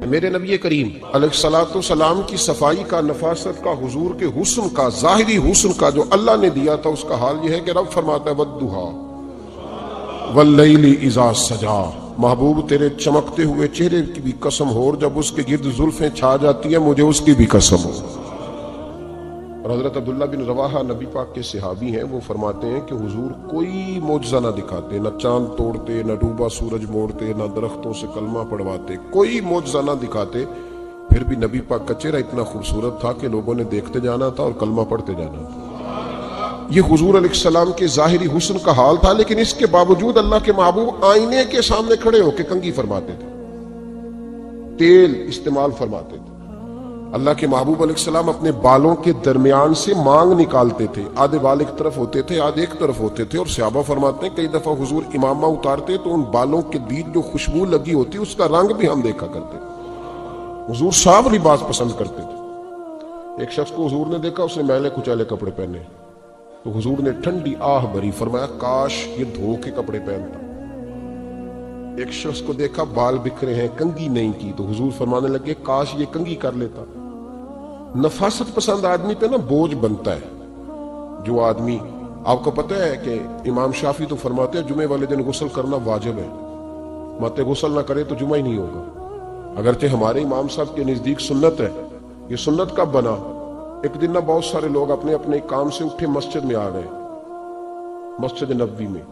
میرے نبی کریم علیہ الصلوۃ والسلام کی صفائی کا، نفاست کا، حضور کے حسن کا، ظاہری حسن کا جو اللہ نے دیا تھا، اس کا حال یہ ہے کہ رب فرماتا ہے وَالضُّحَىٰ وَاللَّيْلِ إِذَا سَجَىٰ، محبوب تیرے چمکتے ہوئے چہرے کی بھی قسم ہو، اور جب اس کے گرد زلفیں چھا جاتی ہیں مجھے اس کی بھی قسم ہو۔ اور حضرت عبداللہ بن رواحہ نبی پاک کے صحابی ہیں، وہ فرماتے ہیں کہ حضور کوئی معجزہ نہ دکھاتے، نہ چاند توڑتے، نہ ڈوبا سورج موڑتے، نہ درختوں سے کلمہ پڑھواتے، کوئی معجزہ نہ دکھاتے، پھر بھی نبی پاک کا چہرہ اتنا خوبصورت تھا کہ لوگوں نے دیکھتے جانا تھا اور کلمہ پڑھتے جانا تھا۔ یہ حضور علیہ السلام کے ظاہری حسن کا حال تھا، لیکن اس کے باوجود اللہ کے محبوب آئینے کے سامنے کھڑے ہو کے کنگھی فرماتے تھے، تیل استعمال فرماتے تھے۔ اللہ کے محبوب علیہ السلام اپنے بالوں کے درمیان سے مانگ نکالتے تھے، آدھے بال ایک طرف ہوتے تھے، آدھے ایک طرف ہوتے تھے، اور صحابہ فرماتے ہیں کئی دفعہ حضور امامہ اتارتے تو ان بالوں کے بیچ جو خوشبو لگی ہوتی اس کا رنگ بھی ہم دیکھا کرتے تھے۔ حضور صاف لباس پسند کرتے تھے۔ ایک شخص کو حضور نے دیکھا، اس نے میلے کچیلے کپڑے پہنے، تو حضور نے ٹھنڈی آہ بھری، فرمایا کاش یہ دھو کے کپڑے پہنتا۔ ایک شخص کو دیکھا بال بکھرے ہیں، کنگھی نہیں کی، تو حضور فرمانے لگے کاش یہ کنگھی کر لیتا۔ نفاست پسند آدمی پہ نا بوجھ بنتا ہے۔ جو آدمی، آپ کو پتہ ہے کہ امام شافعی تو فرماتے ہیں جمعے والے دن غسل کرنا واجب ہے، مت غسل نہ کرے تو جمعہ ہی نہیں ہوگا۔ اگرچہ ہمارے امام صاحب کے نزدیک سنت ہے۔ یہ سنت کب بنا؟ ایک دن نہ بہت سارے لوگ اپنے اپنے کام سے اٹھے مسجد میں آ گئے، مسجد نبوی میں۔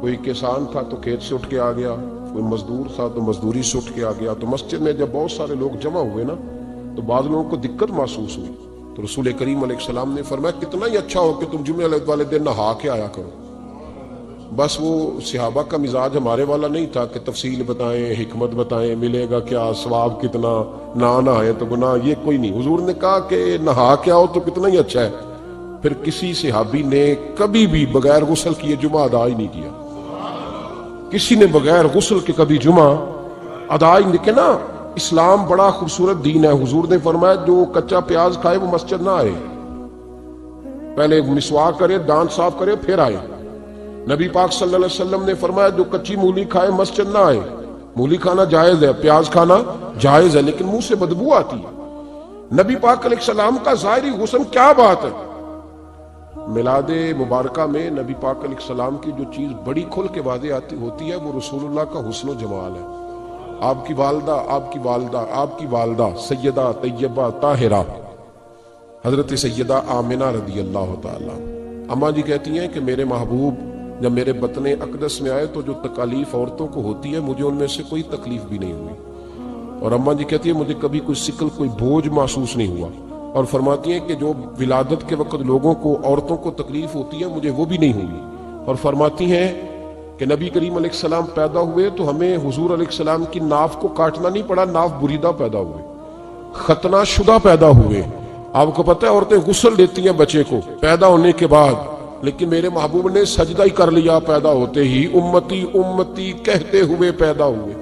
کوئی کسان تھا تو کھیت سے اٹھ کے آ گیا، کوئی مزدور تھا تو مزدوری سے اٹھ کے آ گیا۔ تو مسجد میں جب بہت سارے لوگ جمع ہوئے نا، تو بعض لوگوں کو دقت محسوس ہوئی، تو رسول کریم علیہ السلام نے فرمایا کتنا ہی اچھا ہو کہ تم جمعے والے دن نہا کے آیا کرو۔ بس وہ صحابہ کا مزاج ہمارے والا نہیں تھا کہ تفصیل بتائیں، حکمت بتائیں، ملے گا کیا، ثواب کتنا، نہ نہائے تو گناہ، یہ کوئی نہیں۔ حضور نے کہا کہ نہا کے آؤ تو کتنا ہی اچھا ہے۔ پھر کسی صحابی نے کبھی بھی بغیر غسل کیے جمعہ ادا ہی نہیں کیا، کسی نے بغیر غسل کے کبھی جمعہ ادا ہی نہیں کیا نا۔ اسلام بڑا خوبصورت دین ہے۔ حضور نے فرمایا جو کچا پیاز کھائے وہ مسجد نہ آئے، پہلے مسواک کرے، دانت صاف کرے، پھر آئے۔ نبی پاک صلی اللہ علیہ وسلم نے فرمایا جو کچی مولی کھائے مسجد نہ آئے۔ مولی کھانا جائز ہے، پیاز کھانا جائز ہے، لیکن منہ سے بدبو آتی ہے۔ نبی پاک علیہ السلام کا ظاہری حسن کیا بات ہے۔ میلاد مبارکہ میں نبی پاک علیہ السلام کی جو چیز بڑی کھل کے واضح آتی ہوتی ہے وہ رسول اللہ کا حسن و جمال ہے۔ آپ کی والدہ سیدہ طیبہ طاہرہ حضرت سیدہ آمنہ رضی اللہ تعالیٰ، اماں جی کہتی ہیں کہ میرے محبوب جب میرے بطن اقدس میں آئے تو جو تکالیف عورتوں کو ہوتی ہے مجھے ان میں سے کوئی تکلیف بھی نہیں ہوئی، اور اماں جی کہتی ہیں مجھے کبھی کوئی سکل، کوئی بوجھ محسوس نہیں ہوا، اور فرماتی ہیں کہ جو ولادت کے وقت لوگوں کو، عورتوں کو تکلیف ہوتی ہے مجھے وہ بھی نہیں ہوئی، اور فرماتی ہیں کہ نبی کریم علیہ السلام پیدا ہوئے تو ہمیں حضور علیہ السلام کی ناف کو کاٹنا نہیں پڑا، ناف بریدہ پیدا ہوئے، ختنہ شدہ پیدا ہوئے۔ آپ کو پتہ ہے عورتیں غسل دیتی ہیں بچے کو پیدا ہونے کے بعد، لیکن میرے محبوب نے سجدہ ہی کر لیا پیدا ہوتے ہی، امتی امتی کہتے ہوئے پیدا ہوئے۔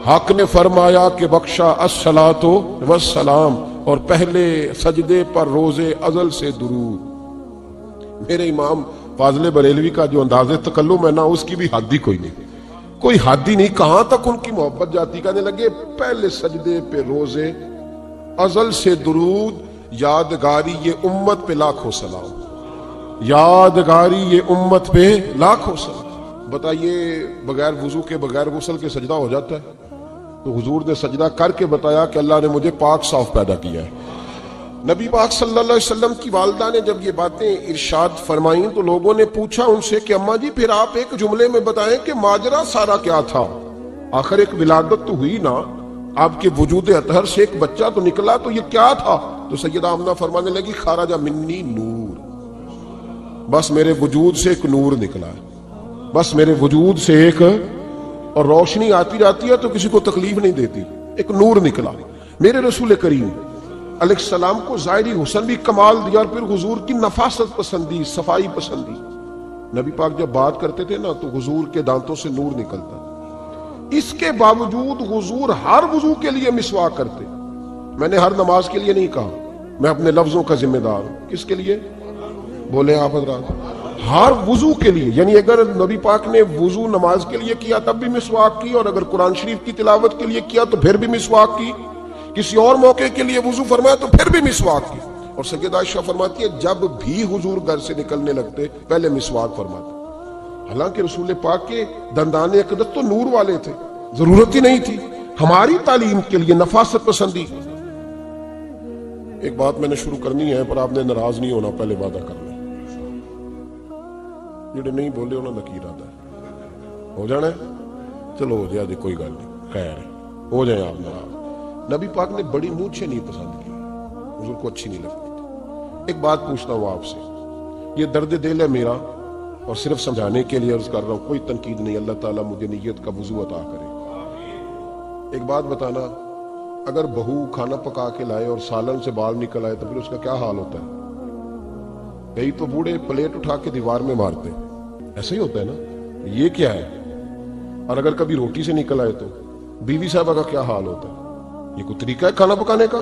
حق نے فرمایا کہ بخشا الصلاۃ والسلام، اور پہلے سجدے پر روز ازل سے درود۔ میرے امام فاضل بریلوی کا جو انداز تکلم ہے نا، اس کی بھی حد ہی کوئی نہیں، کوئی حد ہی نہیں، کہاں تک ان کی محبت جاتی، کہنے لگے پہلے سجدے پہ روز ازل سے درود، یادگاری یہ امت پہ لاکھوں سلام، یادگاری یہ امت پہ لاکھوں سلام۔ بتائیے بغیر وضو کے، بغیر غسل کے سجدہ ہو جاتا ہے؟ تو حضور نے سجدہ کر کے بتایا کہ اللہ نے مجھے پاک صاف پیدا کیا ہے۔ نبی پاک صلی اللہ علیہ وسلم کی والدہ نے جب یہ باتیں ارشاد فرمائیں تو لوگوں نے پوچھا ان سے کہ اماں جی پھر آپ ایک جملے میں بتائیں کہ ماجرا سارا کیا تھا، آخر ایک ولادت تو ہوئی نا، آپ کے وجود اطہر سے ایک بچہ تو نکلا، تو یہ کیا تھا؟ تو سیدہ آمنہ فرمانے لگی خرج منی نور، بس میرے وجود سے ایک نور نکلا ہے، بس میرے وجود سے ایک، اور روشنی آتی جاتی ہے تو کسی کو تکلیف نہیں دیتی، ایک نور نکلا۔ میرے رسول کریم علیہ السلام کو ظاہری حسن بھی کمال دیا، اور پھر حضور کی نفاست پسندی، صفائی پسندی۔ نبی پاک جب بات کرتے تھے نا تو حضور کے دانتوں سے نور نکلتا، اس کے باوجود حضور ہر وضو کے لیے مسواک کرتے۔ میں نے ہر نماز کے لیے نہیں کہا، میں اپنے لفظوں کا ذمہ دار ہوں۔ کس کے لیے؟ بولے آپ حضرات۔ ہر وضو کے لیے، یعنی اگر نبی پاک نے وضو نماز کے لیے کیا تب بھی مسواک کی، اور اگر قرآن شریف کی تلاوت کے لیے کیا تو پھر بھی مسواک کی، کسی اور موقع کے لیے وضو فرمایا تو پھر بھی مسواک کی۔ اور سیدہ عائشہ فرماتی ہے جب بھی حضور گھر سے نکلنے لگتے پہلے مسواک فرماتے، حالانکہ رسول پاک کے دندان اقدس تو نور والے تھے، ضرورت ہی نہیں تھی۔ ہماری تعلیم کے لیے نفاست پسندی۔ ایک بات میں نے شروع کرنی ہے پر آپ نے ناراض نہیں ہونا، پہلے وعدہ کرنا، جڑے نہیں بولے انہوں نے نکیر آتا ہے، ہو جانا ہے، چلو ہو جائے جی، کوئی گل نہیں، خیر ہے، ہو جائیں آپ ناراض۔ نبی پاک نے بڑی مونچھیں نہیں پسند کی، حضور کو اچھی نہیں لگتی تھی۔ ایک بات پوچھتا ہوں آپ سے، یہ درد دل ہے میرا اور صرف سمجھانے کے لیے عرض کر رہا ہوں، کوئی تنقید نہیں، اللہ تعالیٰ مجھے نیت کا وضو عطا کرے۔ ایک بات بتانا، اگر بہو کھانا پکا کے لائے اور سالن سے بال نکل آئے تو پھر اس کا کیا حال ہوتا ہے؟ کئی تو بوڑھے پلیٹ اٹھا کے دیوار میں مارتے، ایسا ہی ہوتا ہے نا، یہ کیا ہے؟ اور اگر کبھی روٹی سے نکل آئے تو بیوی صاحبہ کا کیا حال ہوتا ہے؟ یہ کوئی طریقہ ہے کھانا پکانے کا؟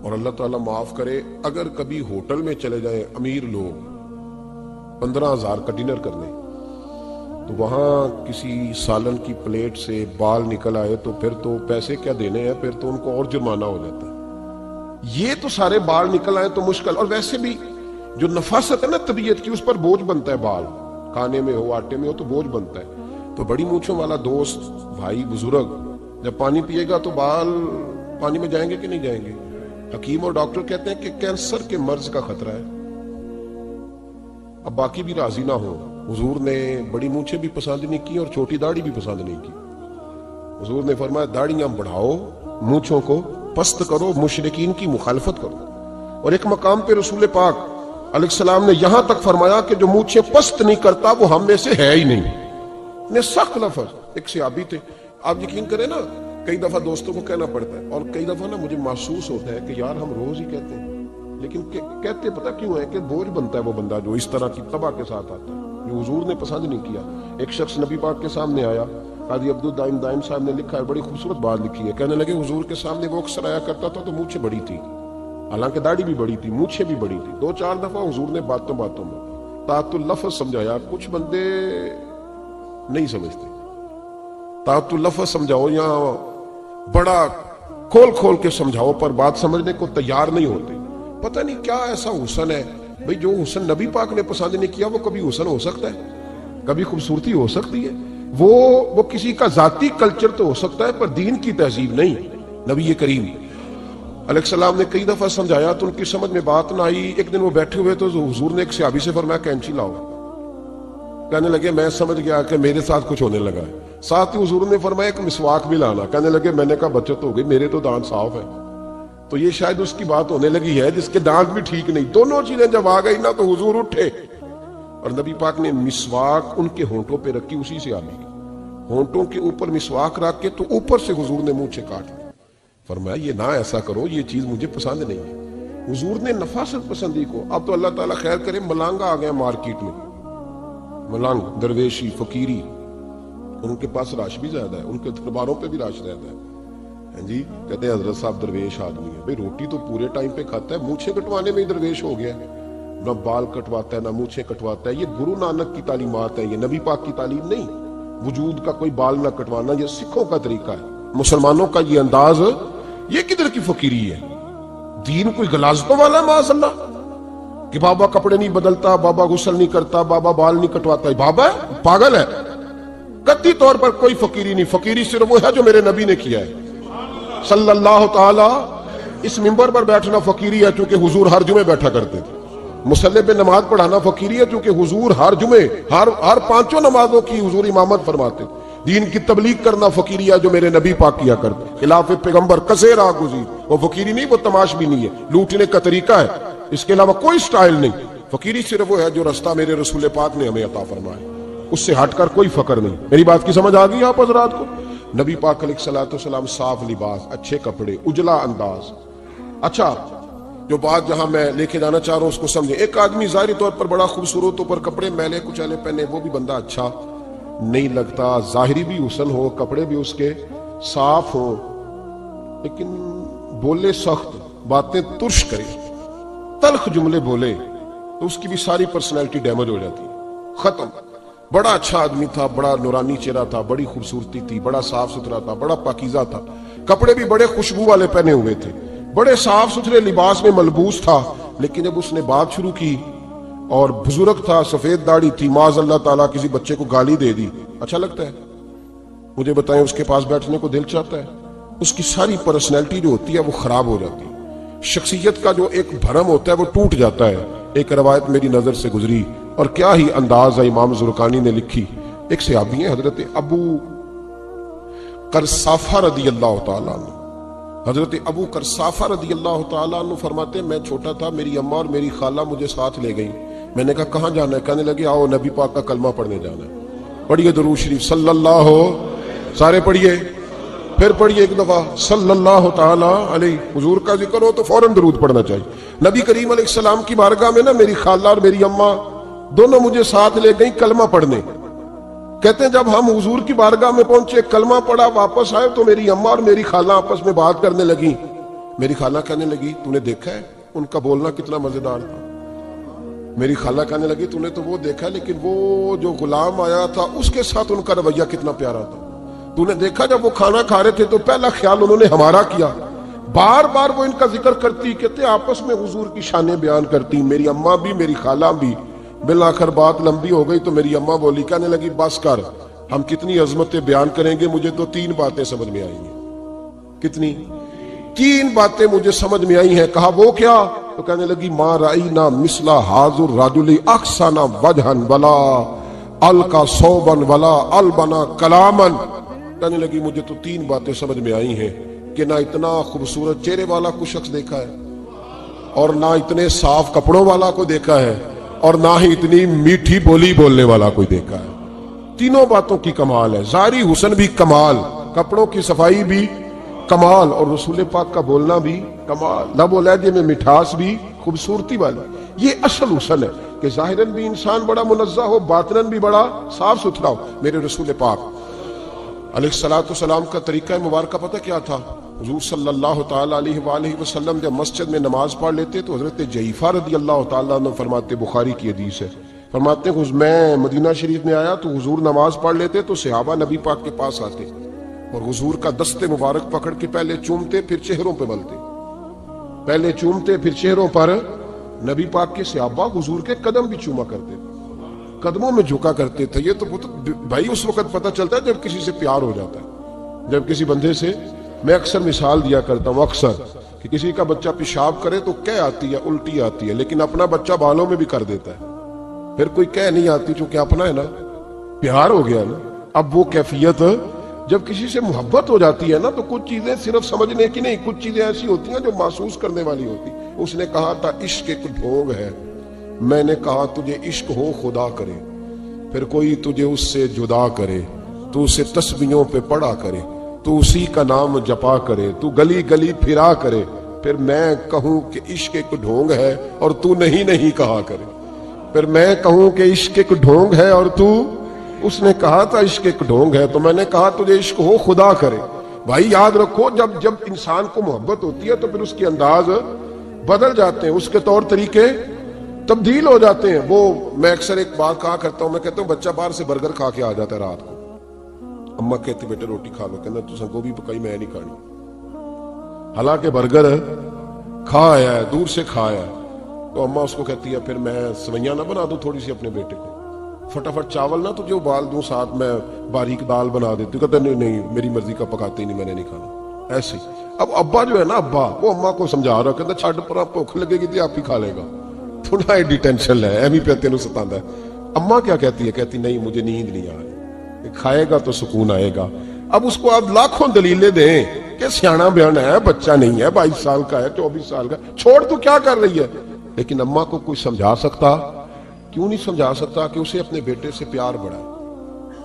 اور اللہ تعالیٰ معاف کرے، اگر کبھی ہوٹل میں چلے جائیں امیر لوگ 15,000 کا ڈنر کرنے، تو وہاں کسی سالن کی پلیٹ سے بال نکل آئے تو پھر تو پیسے کیا دینے ہیں، پھر تو ان کو اور جرمانہ ہو جاتا ہے۔ یہ تو سارے بال نکل آئے تو مشکل، اور ویسے بھی جو نفاست ہے نا طبیعت کی، اس پر بوجھ بنتا ہے، بال کھانے میں ہو آٹے میں ہو تو بوجھ بنتا ہے۔ تو بڑی مونچھوں والا دوست بھائی بزرگ جب پانی پیے گا تو بال پانی میں جائیں گے کہ نہیں جائیں گے؟ حکیم اور ڈاکٹر کہتے ہیں کہ کینسر کے مرض کا خطرہ ہے۔ اب باقی بھی راضی نہ ہو، حضور نے بڑی مونچھیں بھی پسند نہیں کی اور چھوٹی داڑھی بھی پسند نہیں کی۔ حضور نے فرمایا داڑھیاں بڑھاؤ، مونچھوں کو پست کرو، مشرکین کی مخالفت کرو۔ اور ایک مقام پہ رسول پاک علیہ السلام نے یہاں تک فرمایا کہ جو مونچھیں پست نہیں کرتا وہ ہم میں سے ہے ہی نہیں۔ نے سخت لفظ، ایک صحابی تھے، آپ یقین کریں نا، کئی دفعہ دوستوں کو کہنا پڑتا ہے، اور کئی دفعہ نا مجھے محسوس ہوتا ہے کہ یار ہم روز ہی کہتے ہیں، لیکن کہتے پتہ کیوں ہے کہ بوجھ بنتا ہے وہ بندہ جو اس طرح کی طبع کے ساتھ آتا ہے، جو حضور نے پسند نہیں کیا۔ ایک شخص نبی پاک کے سامنے آیا، قاضی عبدالدائم دائم صاحب نے لکھا ہے، بڑی خوبصورت بات لکھی ہے، کہنے لگے حضور کے سامنے وہ اکثر آیا کرتا تھا تو مونچھیں بڑی تھی، حالانکہ داڑھی بھی بڑی تھی، مونچھیں بھی بڑی تھی۔ 2-4 دفعہ حضور نے باتوں باتوں میں تحت اللفظ سمجھایا، کچھ بندے نہیں سمجھتے، تحت اللفظ سمجھاؤ یا بڑا کھول کھول کے سمجھاؤ پر بات سمجھنے کو تیار نہیں ہوتے۔ پتہ نہیں کیا ایسا حسن ہے بھئی، جو حسن نبی پاک نے پسند نہیں کیا وہ کبھی حسن ہو سکتا ہے، کبھی خوبصورتی ہو سکتی ہے، وہ کسی کا ذاتی کلچر تو ہو سکتا ہے پر دین کی تہذیب نہیں۔ نبی کریم علیہ السلام نے کئی دفعہ سمجھایا تو ان کی سمجھ میں بات نہ آئی۔ ایک دن وہ بیٹھے ہوئے تو حضور نے ایک صحابی سے فرمایا کینچی لاؤ، کہنے لگے میں سمجھ گیا کہ میرے ساتھ کچھ ہونے لگا ہے۔ ساتھ ہی حضور نے فرمایا ایک مسواک بھی لانا، کہنے لگے میں نے کہا بچت ہو گئی، میرے تو دانت صاف ہے۔ تو یہ شاید اس کی بات ہونے لگی ہے جس کے دانت بھی ٹھیک نہیں۔ دونوں چیزیں جب آ گئی نا تو حضور اٹھے اور نبی پاک نے مسواک ان کے ہونٹوں پہ رکھی، اسی سے آمی ہونٹوں کے اوپر مسواک رکھ کے تو اوپر سے حضور نے مونچھیں کاٹ لی۔ فرمایا یہ نہ ایسا کرو، یہ چیز مجھے پسند نہیں ہے۔ حضور نے نفاست پسندی کو، اب تو اللہ تعالیٰ خیر کرے ملانگا آ گیا مارکیٹ میں، ملانگ درویشی فقیری، ان کے پاس رش بھی زیادہ ہے، ان کے درباروں پہ بھی رش زیادہ ہے۔ جی کہتے ہیں حضرت صاحب درویش آدمی ہے، بھئی روٹی تو پورے ٹائم پہ کھاتا ہے، مونچھیں کٹوانے میں ہی درویش ہو گیا ہے، نہ بال کٹواتا ہے نہ مونچھیں کٹواتا ہے۔ یہ گرو نانک کی تعلیمات ہیں، یہ نبی پاک کی تعلیم نہیں۔ وجود کا کوئی بال نہ کٹوانا یہ سکھوں کا طریقہ ہے، مسلمانوں کا یہ انداز، یہ کدھر کی فقیری ہے؟ دین کوئی غلاظتوں والا ہے معاذ اللہ، کہ بابا کپڑے نہیں بدلتا، بابا غسل نہیں کرتا، بابا بال نہیں کٹواتا، بابا ہے پاگل ہے؟ قطعی طور پر کوئی فقیری نہیں، فقیری صرف وہ ہے جو میرے نبی نے کیا ہے صلی اللہ تعالی۔ اس منبر پر بیٹھنا فقیری ہے چونکہ حضور ہر جمعے بیٹھا کرتے تھے، مصلی پہ نماز پڑھانا فقیری ہے چونکہ حضور ہر جمعے ہر 5 نمازوں کی حضور امامت فرماتے تھے۔ دین کی تبلیغ کرنا فقیری ہے جو میرے نبی پاک کیا کرتے، خلاف پیغمبر کسے راہ گزیر، وہ فقیری نہیں، وہ تماش بھی نہیں ہے، لوٹنے کا طریقہ ہے، اس کے علاوہ کوئی سٹائل نہیں۔ فقیری صرف وہ ہے جو رستہ میرے رسول پاک نے ہمیں عطا فرمایا، اس سے ہٹ کر کوئی فقر نہیں۔ میری بات کی سمجھ آ گئی آپ حضرات کو؟ نبی پاک علیہ السلام صاف لباس، اچھے کپڑے، اجلا انداز۔ اچھا جو بات جہاں میں لے کے جانا چاہ رہا ہوں اس کو سمجھیں۔ ایک آدمی ظاہری طور پر بڑا خوبصورت ہو پر کپڑے میلے کچیلے پہنے، وہ بھی بندہ اچھا نہیں لگتا۔ ظاہری بھی حسن ہو، کپڑے بھی اس کے صاف ہو، لیکن بولے سخت، باتیں ترش کرے، تلخ جملے بولے تو اس کی بھی ساری پرسنالٹی ڈیمیج ہو جاتی ہے، ختم۔ بڑا اچھا آدمی تھا، بڑا نورانی چہرہ تھا، بڑی خوبصورتی تھی، بڑا صاف ستھرا تھا، بڑا پاکیزہ تھا، کپڑے بھی بڑے خوشبو والے پہنے ہوئے تھے، بڑے صاف ستھرے لباس میں ملبوس تھا، لیکن جب اس نے بات شروع کی اور بزرگ تھا، سفید داڑھی تھی، معاذ اللہ تعالیٰ کسی بچے کو گالی دے دی، اچھا لگتا ہے؟ مجھے بتائیں اس کے پاس بیٹھنے کو دل چاہتا ہے؟ اس کی ساری پرسنالٹی جو ہوتی ہے وہ خراب ہو جاتی ہے، شخصیت کا جو ایک بھرم ہوتا ہے وہ ٹوٹ جاتا ہے۔ ایک روایت میری نظر سے گزری اور کیا ہی انداز ہے، امام زرقانی نے لکھی، ایک صحابی ہیں حضرت ابو قرصافہ رضی اللہ تعالیٰ عنہ، حضرت ابو قرصافہ رضی اللہ تعالیٰ عنہ فرماتے ہیں میں چھوٹا تھا، میری اماں اور میری خالہ مجھے ساتھ لے گئیں، میں نے کہا کہاں جانا ہے؟ کہنے لگے آؤ نبی پاک کا کلمہ پڑھنے جانا ہے۔ پڑھیے درود شریف صلی اللہ، سارے پڑھیے، پھر پڑھیے ایک دفعہ صلی اللہ تعالی علیہ۔ حضور کا ذکر ہو تو فوراً درود پڑھنا چاہیے۔ نبی کریم علیہ السلام کی بارگاہ میں نا میری خالہ اور میری اماں دونوں مجھے ساتھ لے گئیں کلمہ پڑھنے۔ کہتے ہیں جب ہم حضور کی بارگاہ میں پہنچے، کلمہ پڑھا، واپس آئے تو میری اماں اور میری خالہ آپس میں بات کرنے لگی۔ میری خالہ کہنے لگی تو نے دیکھا ہے ان کا بولنا کتنا مزیدار تھا؟ میری خالہ کہنے لگی تو نے تو وہ دیکھا لیکن وہ جو غلام آیا تھا اس کے ساتھ ان کا رویہ کتنا پیارا تھا، تو نے دیکھا جب وہ کھانا کھا رہے تھے تو پہلا خیال انہوں نے ہمارا کیا۔ بار بار وہ ان کا ذکر کرتی، کہتے آپس میں حضور کی شانیں بیان کرتی، میری اماں بھی میری خالہ بھی۔ بالآخر بات لمبی ہو گئی تو میری اماں بولی، کہنے لگی بس کر، ہم کتنی عظمتیں بیان کریں گے، مجھے تو 3 باتیں سمجھ میں آئی ہیں۔ کتنی؟ 3 باتیں مجھے سمجھ میں آئی ہیں۔ کہا وہ کیا؟ تو کہنے لگی ما رأینا مثل حاضر الرجل احسن وجہا ولا القا صوبا ولا البنا کلاما۔ کہنے لگی مجھے تو 3 باتیں سمجھ میں آئی ہیں کہ نہ اتنا خوبصورت چہرے والا کوئی شخص دیکھا ہے، اور نہ اتنے صاف کپڑوں والا کو دیکھا ہے، اور نہ ہی اتنی میٹھی بولی بولنے والا کوئی دیکھا ہے۔ تینوں باتوں کی کمال ہے، ظاہری حسن بھی کمال، کپڑوں کی صفائی بھی کمال، اور رسول پاک کا بولنا بھی کمال، لب و لہجے میں مٹھاس بھی خوبصورتی والی۔ یہ اصل حسن ہے کہ ظاہراً بھی انسان بڑا منزہ ہو، باطناً بھی بڑا صاف ستھرا ہو۔ میرے رسول پاک علیہ السلام کا طریقہ مبارکہ پتہ کیا تھا؟ حضور صلی اللہ تعالی علیہ وآلہ وسلم جب مسجد میں نماز پڑھ لیتے تو حضرت جعفہ رضی اللہ تعالیٰ عنہ فرماتے، بخاری کی حدیث ہے، فرماتے ہیں میں مدینہ شریف میں آیا تو حضور نماز پڑھ لیتے تو صحابہ نبی پاک کے پاس آتے اور حضور کا دست مبارک پکڑ کے پہلے چومتے پھر چہروں پہ ملتے، پہلے چومتے پھر چہروں پر۔ نبی پاک کے صحابہ حضور کے قدم بھی چوما کرتے تھے، قدموں میں جھکا کرتے تھے۔ یہ تو بھائی اس وقت پتہ چلتا ہے جب کسی سے پیار ہو جاتا ہے، جب کسی بندے سے۔ میں اکثر مثال دیا کرتا ہوں اکثر کہ کسی کا بچہ پیشاب کرے تو کہہ آتی ہے، الٹی آتی ہے، لیکن اپنا بچہ بالوں میں بھی کر دیتا ہے، پھر کوئی کہہ نہیں آتی چونکہ اپنا ہے نا، پیار ہو گیا نا۔ اب وہ کیفیت جب کسی سے محبت ہو جاتی ہے نا تو کچھ چیزیں صرف سمجھنے کی نہیں، کچھ چیزیں ایسی ہوتی ہیں جو محسوس کرنے والی ہوتی۔ اس نے کہا تھا عشق ایک ڈھونگ ہے، میں نے کہا تجھے عشق ہو خدا کرے، پھر کوئی تجھے اس سے جدا کرے، تو اسے تسبیحوں پہ پڑھا کرے، تو اسی کا نام جپا کرے، تو گلی گلی پھرا کرے، پھر میں کہوں کہ عشق ایک ڈھونگ ہے اور تو نہیں کہا کرے، پھر میں کہوں کہ عشق ایک ڈھونگ ہے اور تو۔ اس نے کہا تھا عشق ایک ڈھونگ ہے تو میں نے کہا تجھے عشق ہو خدا کرے۔ بھائی یاد رکھو جب انسان کو محبت ہوتی ہے تو پھر اس کے انداز بدل جاتے ہیں، اس کے طور طریقے تبدیل ہو جاتے ہیں۔ وہ میں اکثر ایک بات کہا کرتا ہوں، میں کہتا ہوں بچہ باہر سے برگر کھا کے آ جاتا ہے رات کو، اماں کہتی بیٹے روٹی کھا لو، کہنا تو گوبھی پکائی میں نہیں کھانی، حالانکہ برگر کھا آیا ہے، دور سے کھا آیا ہے، تو اماں اس کو کہتی ہے پھر میں سوئیاں نہ بنا دوں تھوڑی سی اپنے بیٹے کو، فٹافٹ چاول نہ تجھے ابال دوں، ساتھ میں باریک دال بنا دیتی، کہتا نہیں میری مرضی کا پکاتے ہی نہیں، میں نے نہیں کھانا۔ ایسے اب ابا جو ہے نا، ابا وہ اماں کو سمجھا رہا، کہتا چھڈ پر بھوک لگے گی تو آپ ہی کھا لے گا، تھوڑا ایڈی ٹینشن ہے، ایویں پہ تینوں ستاندا ہے۔ اماں کیا کہتی ہے؟ کہتی نہیں مجھے نیند نہیں آ رہی، کھائے گا تو سکون آئے گا۔ اب اس کو آپ لاکھوں دلیلیں دیں کہ سیانا بیان ہے، بچہ نہیں ہے، 22 سال کا ہے، 24 سال کا، چھوڑ تو کیا کر رہی ہے؟ لیکن اماں کو کوئی سمجھا سکتا؟ کیوں نہیں سمجھا سکتا کہ اسے اپنے بیٹے سے پیار بڑھا ہے؟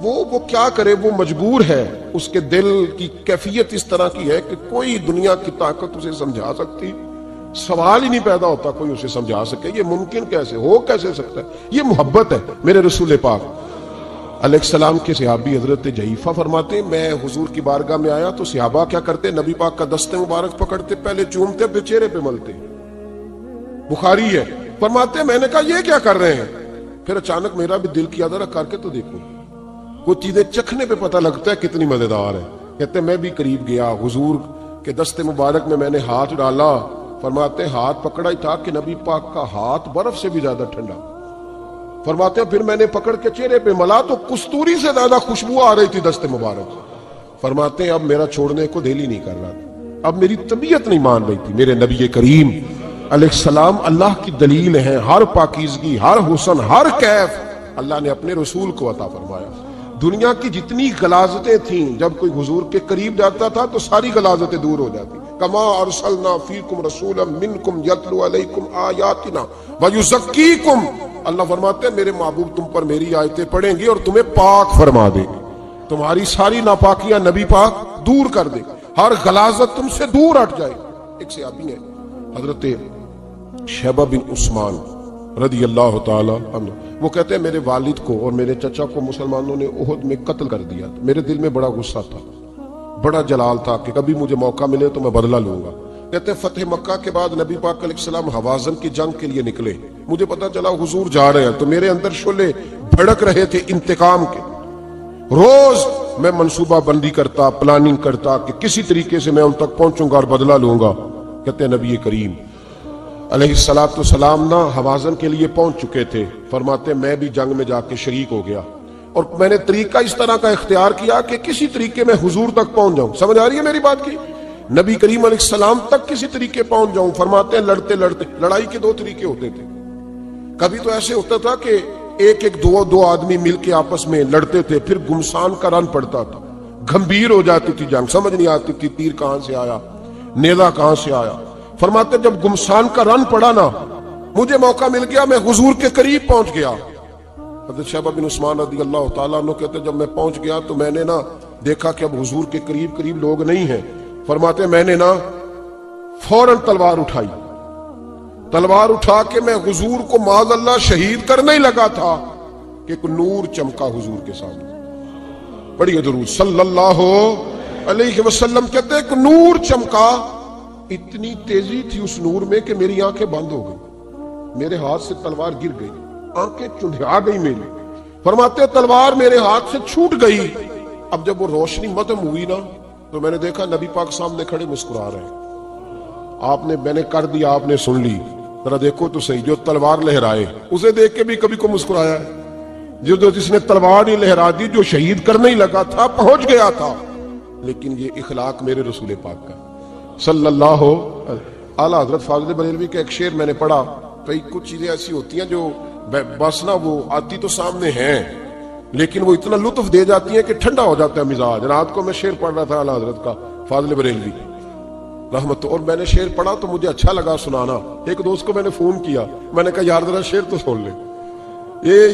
وہ کیا کرے، وہ مجبور ہے، اس کے دل کی کیفیت اس طرح کی ہے کہ کوئی دنیا کی طاقت اسے سمجھا سکتی، سوال ہی نہیں پیدا ہوتا کوئی اسے سمجھا سکے۔ یہ ممکن کیسے ہو، کیسے سکتا ہے؟ یہ محبت ہے۔ میرے رسول پاک علیہ السلام کے صحابی حضرت جعفہ فرماتے ہیں میں حضور کی بارگاہ میں آیا تو صحابہ کیا کرتے؟ نبی پاک کا دست مبارک پکڑتے، پہلے چومتے پھر چہرے پہ ملتے، بخاری ہے، فرماتے ہیں میں نے کہا یہ کیا کر رہے ہیں؟ پھر اچانک میرا بھی دل کیا ذرا کر کے تو دیکھو، کچھ چیزیں چکھنے پہ پتہ لگتا ہے کتنی مزیدار ہے۔ کہتے ہیں میں بھی قریب گیا، حضور کے دست مبارک میں نے ہاتھ ڈالا، فرماتے ہیں ہاتھ پکڑا ہی تھا کہ نبی پاک کا ہاتھ برف سے بھی زیادہ ٹھنڈا۔ فرماتے ہیں پھر میں نے پکڑ کے چہرے پہ ملا تو کستوری سے زیادہ خوشبو آ رہی تھی دست مبارک۔ فرماتے ہیں اب میرا چھوڑنے کو دل ہی نہیں کر رہا تھا، اب میری طبیعت نہیں مان رہی تھی۔ میرے نبی کریم علیہ السلام اللہ کی دلیل ہیں، ہر پاکیزگی، ہر حسن، ہر کیف اللہ نے اپنے رسول کو عطا فرمایا۔ دنیا کی جتنی غلاظتیں تھیں جب کوئی حضور کے قریب جاتا تھا تو ساری غلاظتیں دور ہو جاتی۔ کما ارسلنا فیکم رسولا منکم یتلو علیکم آیاتنا ویزکیکم، اللہ فرماتے ہیں میرے محبوب تم پر میری آیتیں پڑھیں گے اور تمہیں پاک فرما دے گے، تمہاری ساری ناپاکیاں نبی پاک دور کر دے، ہر غلاظت تم سے دور ہٹ جائے۔ ایک صحابی ہیں حضرت شیبہ بن عثمان رضی اللہ تعالی عنہ، وہ کہتے ہیں میرے والد کو اور میرے چچا کو مسلمانوں نے احد میں قتل کر دیا، میرے دل میں بڑا غصہ تھا، بڑا جلال تھا کہ کبھی مجھے موقع ملے تو میں بدلہ لوں گا۔ کہتے ہیں فتح مکہ کے بعد نبی پاک علیہ السلام حوازن کی جنگ کے لیے نکلے، مجھے پتا چلا حضور جا رہے ہیں تو میرے اندر شعلے بھڑک رہے تھے انتقام کے۔ روز میں منصوبہ بندی کرتا، پلاننگ کرتا کہ کسی طریقے سے میں ان تک پہنچوں گا اور بدلہ لوں گا۔ کہتے ہیں نبی کریم علیہ السلام نہ حوازن کے لیے پہنچ چکے تھے، فرماتے میں بھی جنگ میں جا کے شریک ہو گیا اور میں نے طریقہ اس طرح کا اختیار کیا کہ کسی طریقے میں حضور تک پہنچ جاؤں۔ سمجھ آ رہی ہے میری بات کی؟ نبی کریم علیہ السلام تک کسی طریقے پہنچ جاؤں۔ فرماتے ہیں لڑتے لڑتے، لڑائی کے دو طریقے ہوتے تھے، کبھی تو ایسے ہوتا تھا کہ ایک دو آدمی مل کے آپس میں لڑتے تھے، پھر گمسان کا رن پڑتا تھا، گھمبیر ہو جاتی تھی جنگ، سمجھ نہیں آتی تھی تیر کہاں سے آیا، نیزہ کہاں سے آیا۔ فرماتے جب گمسان کا رن پڑا نا، مجھے موقع مل گیا، میں حضور کے قریب پہنچ گیا۔ حضرت شیبہ بن عثمان رضی اللہ تعالیٰ عنہ کہتے جب میں پہنچ گیا تو میں نے نا دیکھا کہ اب حضور کے قریب لوگ نہیں ہیں۔ فرماتے میں نے نا فوراً تلوار اٹھائی، تلوار اٹھا کے میں حضور کو معاذ اللہ شہید کرنے ہی لگا تھا کہ ایک نور چمکا حضور کے سامنے۔ پڑھیے درود صلی اللہ علیہ وسلم۔ کہتے ایک نور چمکا، اتنی تیزی تھی اس نور میں کہ میری آنکھیں بند ہو گئی، میرے ہاتھ سے تلوار گر گئی، آنکھیں چندھیا گئی میری۔ فرماتے تلوار میرے ہاتھ سے چھوٹ گئی۔ اب جب وہ روشنی ختم ہوئی نا تو میں نے دیکھا نبی پاک سامنے کھڑے مسکرا رہے ہیں۔ میں نے کر دیا، آپ نے سن لی، ذرا دیکھو تو صحیح، جو تلوار لہرائے اسے دیکھ کے بھی کبھی کو مسکرایا ہے، جس نے تلوار نہیں لہرا دی، جو شہید کرنے ہی لگا تھا، پہنچ گیا تھا۔ لیکن یہ اخلاق میرے رسول پاک کا صلی اللہ اعلیٰ حضرت فاضل بریلوی کا ایک شعر میں نے پڑھا۔ کئی کچھ چیزیں ایسی ہوتی ہیں جو بس نا وہ آتی تو سامنے ہیں لیکن وہ اتنا لطف دے جاتی ہیں کہ ٹھنڈا ہو جاتا ہے مزاج۔ رات کو میں شعر پڑھ رہا تھا اعلیٰ حضرت کا فاضل بریلوی رحمت، اور میں نے شعر پڑھا تو مجھے اچھا لگا سنانا۔ ایک دوست کو میں نے فون کیا، میں نے کہا یار ذرا شعر تو سن لے،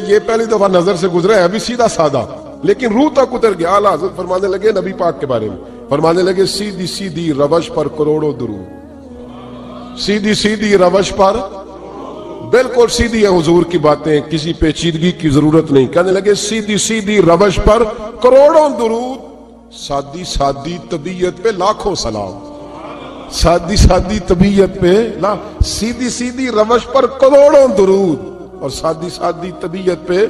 یہ پہلی دفعہ نظر سے گزرا ہے، ابھی سیدھا سادہ لیکن روح تک اتر گیا۔ اعلیٰ حضرت فرمانے لگے نبی پاک کے بارے میں، فرمانے لگے سیدھی سیدھی روش پر کروڑوں درود، سیدھی سیدھی روش پر، بالکل سیدھی ہے حضور کی باتیں، کسی پیچیدگی کی ضرورت نہیں۔ کہنے لگے سیدھی سیدھی روش پر کروڑوں درود، سادی سادی طبیعت پہ لاکھوں سلام، سادی سادی طبیعت پہ سیدھی سیدھی روش پر کروڑوں درود اور سادی سادی طبیعت پہ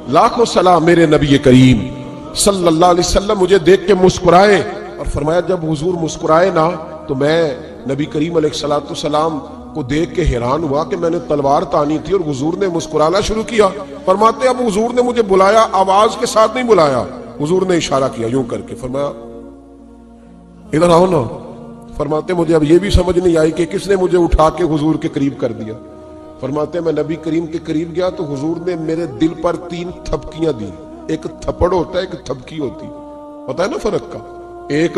لاکھوں سلام۔ میرے نبی کریم صلی اللہ علیہ وسلم مجھے دیکھ کے مسکرائے اور فرمایا جب حضور مسکرائے نا تو میں نبی کریم علیہ السلام کو دیکھ کے حیران ہوا کہ میں نے تلوار تانی تھی اور حضور نے مسکرانا شروع کیا۔ فرماتے اب حضور نے مجھے بلایا، آواز کے ساتھ نہیں بلایا، حضور نے اشارہ کیا یوں کر کے، فرمایا ادھر آؤ نا۔ فرماتے مجھے اب یہ بھی سمجھ نہیں آئی کہ کس نے مجھے اٹھا کے حضور کے قریب کر دیا۔ فرماتے میں نبی کریم کے قریب گیا تو حضور نے میرے دل پر 3 تھپکیاں دی۔ ایک تھپڑ ہوتا ہے، ایک تھپکی ہوتی، پتا ہے نا فرق کا؟ ایک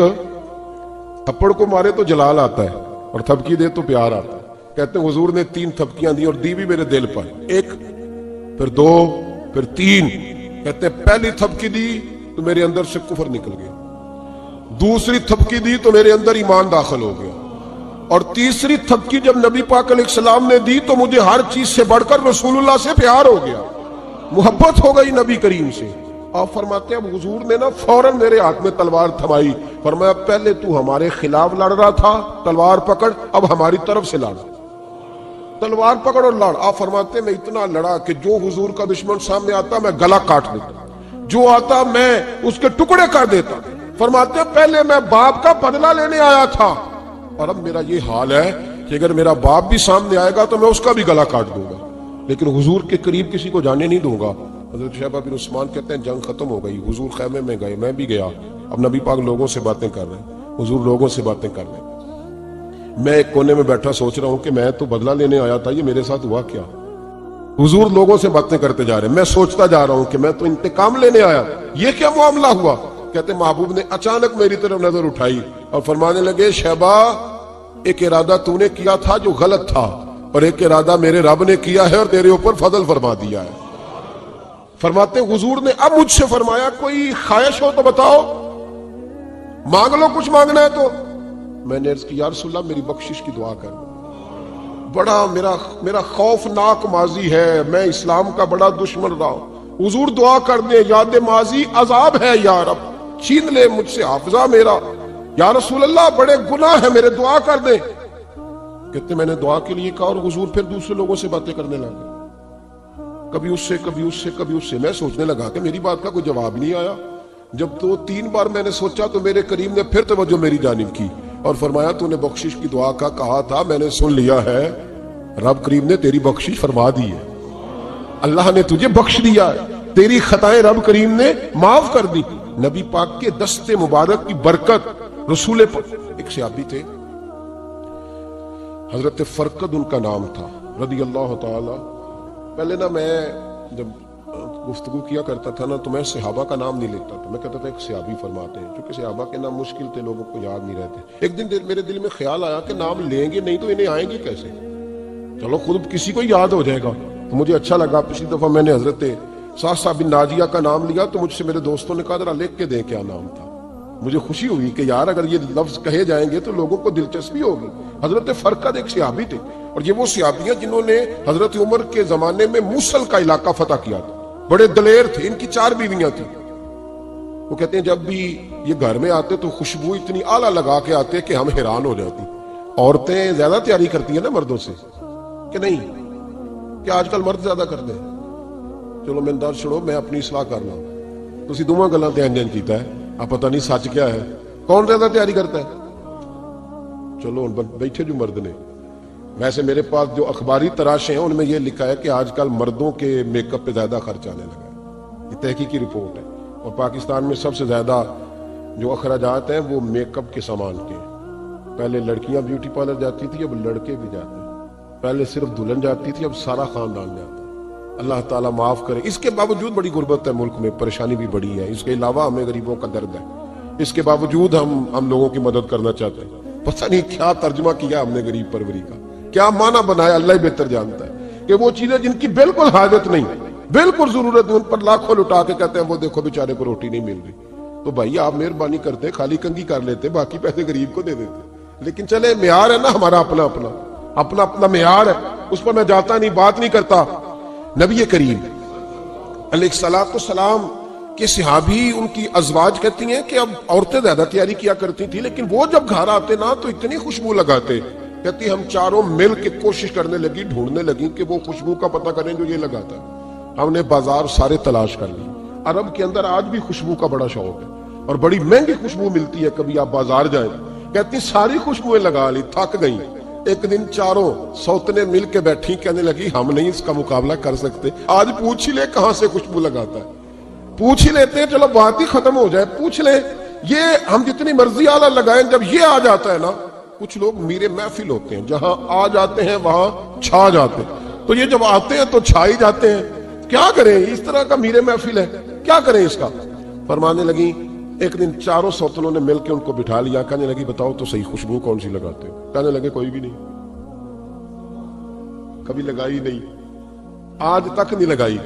تھپڑ کو مارے تو جلال آتا ہے اور تھپکی دے تو پیار آتا ہے۔ کہتے ہیں حضور نے 3 تھپکیاں دی اور دی بھی میرے دل پر، ایک پھر 2 پھر 3۔ کہتے ہیں پہلی تھپکی دی تو میرے اندر سے کفر نکل گیا، دوسری تھپکی دی تو میرے اندر ایمان داخل ہو گیا، اور تیسری تھپکی جب نبی پاک علیہ السلام نے دی تو مجھے ہر چیز سے بڑھ کر رسول اللہ سے پیار ہو گیا، محبت ہو گئی نبی کریم سے۔ آپ فرماتے ہیں اب حضور نے نا فوراً میرے ہاتھ میں تلوار تھمائی، فرمایا پہلے تو ہمارے خلاف لڑ رہا تھا، تلوار پکڑ، اب ہماری طرف سے لڑ۔ تلوار پکڑ اور لڑ. آپ فرماتے میں اتنا لڑا کہ جو حضور کا دشمن سامنے آتا میں گلا کاٹ دیتا, جو آتا میں اس کے ٹکڑے کر دیتا. فرماتے پہلے میں باپ کا بدلہ لینے آیا تھا اور اب میرا یہ حال ہے کہ اگر میرا باپ بھی سامنے آئے گا تو میں اس کا بھی گلا کاٹ دوں گا, لیکن حضور کے قریب کسی کو جانے نہیں دوں گا. حضرت شیبہ بن عثمان کہتے ہیں جنگ ختم ہو گئی, حضور خیمے میں گئے, میں بھی گیا. اب نبی پاک لوگوں سے باتیں کر رہے ہیں, حضور لوگوں سے باتیں کر رہے ہیں. میں ایک کونے میں بیٹھا سوچ رہا ہوں کہ میں تو بدلہ لینے آیا تھا, یہ میرے ساتھ ہوا کیا؟ حضور لوگوں سے باتیں کرتے جا رہے ہیں, میں سوچتا جا رہا ہوں کہ میں تو انتقام لینے آیا, یہ کیا معاملہ ہوا؟ کہتے محبوب نے اچانک میری طرف نظر اٹھائی اور فرمانے لگے شیبہ ایک ارادہ تو نے کیا تھا جو غلط تھا, اور ایک ارادہ میرے رب نے کیا ہے اور تیرے اوپر فضل فرما دیا ہے. فرماتے حضور نے اب مجھ سے فرمایا کوئی خواہش ہو تو بتاؤ, مانگ لو کچھ مانگنا ہے تو. میں نے عرض کی یا رسول اللہ میری بخشش کی دعا کر, بڑا میرا خوفناک ماضی ہے, میں اسلام کا بڑا دشمن رہا ہوں. حضور دعا کر دیں, یاد ماضی عذاب ہے یا رب, چھین لے مجھ سے حافظہ میرا. یا رسول اللہ بڑے گناہ ہیں میرے, دعا کر دیں. کہتے میں نے دعا کے لیے کہا اور حضور پھر دوسرے لوگوں سے باتیں کرنے لگے, کبھی اس سے کبھی اس سے کبھی اس سے. میں سوچنے لگا کہ میری بات کا کوئی جواب نہیں آیا. جب 2-3 بار میں نے سوچا تو میرے کریم نے پھر توجہ میری جانب کی اور فرمایا تو نے بخشش کی دعا کا کہا تھا, میں نے سن لیا ہے, رب کریم نے تیری بخشش فرما دی ہے, اللہ نے تجھے بخش دیا ہے, تیری خطائیں رب کریم نے معاف کر دی. نبی پاک کے دست مبارک کی برکت. رسول ایک صحابی تھے حضرت فرقد ان کا نام تھا رضی اللہ تعالی. پہلے نا میں جب گفتگو کیا کرتا تھا نا تو میں صحابہ کا نام نہیں لیتا تھا, میں کہتا تھا ایک صحابی فرماتے ہیں, کیونکہ صحابہ کے نام مشکل تھے, لوگوں کو یاد نہیں رہتے. ایک دن میرے دل میں خیال آیا کہ نام لیں گے نہیں تو انہیں آئیں گے کیسے, چلو خود کسی کو یاد ہو جائے گا. تو مجھے اچھا لگا, پچھلی دفعہ میں نے حضرت سعد بن ناجیہ کا نام لیا تو مجھ سے میرے دوستوں نے کہا ذرا لکھ کے دیں کیا نام تھا. مجھے خوشی ہوئی کہ یار اگر یہ لفظ کہے جائیں گے تو لوگوں کو دلچسپی ہوگی. حضرت فرقد ایک صحابی تھے, اور یہ وہ صحابی ہیں جنہوں نے حضرت عمر کے زمانے میں موصل کا علاقہ فتح کیا تھا. بڑے دلیر تھے, ان کی 4 بیویاں تھیں. وہ کہتے ہیں جب بھی یہ گھر میں آتے تو خوشبو اتنی اعلیٰ لگا کے آتے کہ ہم حیران ہو جاتی. عورتیں زیادہ تیاری کرتی ہیں نا مردوں سے کہ نہیں, کہ آج کل مرد زیادہ کرتے ہیں. چلو میں در چھڑو, میں اپنی اصلاح کرنا ہوں, تسی دوواں گلاں تے انجن کیتا ہے, اب پتہ نہیں سچ کیا ہے, کون زیادہ تیاری کرتا ہے. چلو بیٹھے جو مرد نے, ویسے میرے پاس جو اخباری تراشیں ہیں ان میں یہ لکھا ہے کہ آج کل مردوں کے میک اپ پہ زیادہ خرچ آنے لگا ہے, یہ تحقیقی رپورٹ ہے. اور پاکستان میں سب سے زیادہ جو اخراجات ہیں وہ میک اپ کے سامان کے. پہلے لڑکیاں بیوٹی پارلر جاتی تھی, اب لڑکے بھی جاتے ہیں. پہلے صرف دلہن جاتی تھی, اب سارا خاندان جاتا ہے. اللہ تعالیٰ معاف کرے. اس کے باوجود بڑی غربت ہے ملک میں, پریشانی بھی بڑی ہے. اس کے علاوہ ہمیں غریبوں کا درد ہے, اس کے باوجود ہم لوگوں کی مدد کرنا چاہتے ہیں. پتہ نہیں کیا ترجمہ کیا ہم نے غریب پروری کا, کیا معنی بنایا, اللہ ہی بہتر جانتا ہے. کہ وہ چیزیں جن کی بالکل حاجت نہیں, بالکل ضرورت نہیں, ان پر لاکھوں لٹا کے کہتے ہیں وہ دیکھو بیچارے کو روٹی نہیں مل رہی. تو بھائی آپ مہربانی کرتے, خالی کنگھی کر لیتے, باقی پیسے غریب کو دے دیتے. لیکن چلے معیار ہے نا ہمارا اپنا معیار ہے, اس پر میں جاتا نہیں, بات نہیں کرتا. نبی کریم علیہ الصلوۃ والسلام کے صحابی, ان کی ازواج کہتی ہیں کہ اب عورتیں زیادہ تیاری کیا کرتی تھی, لیکن وہ جب گھر آتے نا تو اتنی خوشبو لگاتے. کہتی ہم چاروں مل کے کوشش کرنے لگی, ڈھونڈنے لگی کہ وہ خوشبو کا پتہ کریں جو یہ لگاتا ہے. ہم نے بازار سارے تلاش کر لی. عرب کے اندر آج بھی خوشبو کا بڑا شوق ہے اور بڑی مہنگی خوشبو ملتی ہے, کبھی آپ بازار جائیں. کہتی ساری خوشبوئیں لگا لی, تھک گئی. ایک دن چاروں سوتنے مل کے بیٹھی, کہنے لگی ہم نہیں اس کا مقابلہ کر سکتے, آج پوچھ ہی لے کہاں سے خوشبو لگاتا ہے. پوچھ ہی لیتے ہیں, چلو بات ہی ختم ہو جائے, پوچھ لیں. یہ ہم جتنی مرضی اعلیٰ لگائیں, جب یہ آ جاتا ہے نا, کچھ لوگ میرے محفل ہوتے ہیں, جہاں آ جاتے ہیں وہاں چھا جاتے ہیں. تو یہ جب آتے ہیں تو چھا ہی جاتے ہیں. کیا کریں, اس طرح کا میرے محفل ہے, کیا کریں اس کا. فرمانے لگی ایک دن چاروں سوتنوں نے مل کے ان کو بٹھا لیا, کہنے لگی بتاؤ تو صحیح خوشبو کون سی لگاتے ہو. کہنے لگے کوئی بھی نہیں, کبھی لگائی نہیں, آج تک نہیں لگائی.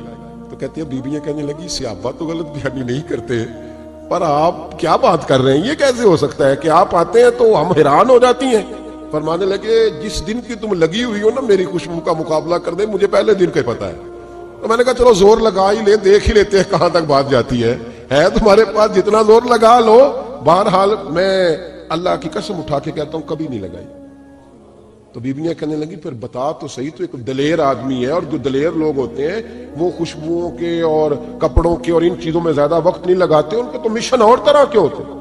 تو کہتی ہے بیویاں کہنے لگی صحابہ تو غلط بیانی نہیں کرتے, پر آپ کیا بات کر رہے ہیں, یہ کیسے ہو سکتا ہے کہ آپ آتے ہیں تو ہم حیران ہو جاتی ہیں. فرمانے لگے جس دن کی تم لگی ہوئی ہو نا میری خوشبو کا مقابلہ کر دے, مجھے پہلے دن کا پتا ہے. تو میں نے کہا چلو زور لگا ہی لے, دیکھ ہی لیتے ہیں کہاں تک بات جاتی ہے تمہارے پاس جتنا زور لگا لو. بہرحال میں اللہ کی قسم اٹھا کے کہتا ہوں کبھی نہیں لگائی, تو بیویاں کہنے لگی پھر بتا تو صحیح، تو ایک دلیر آدمی ہے، اور جو دلیر لوگ ہوتے ہیں وہ خوشبوؤں کے اور کپڑوں کے اور ان چیزوں میں زیادہ وقت نہیں لگاتے، ان کے تو مشن اور طرح کے ہوتے ہیں،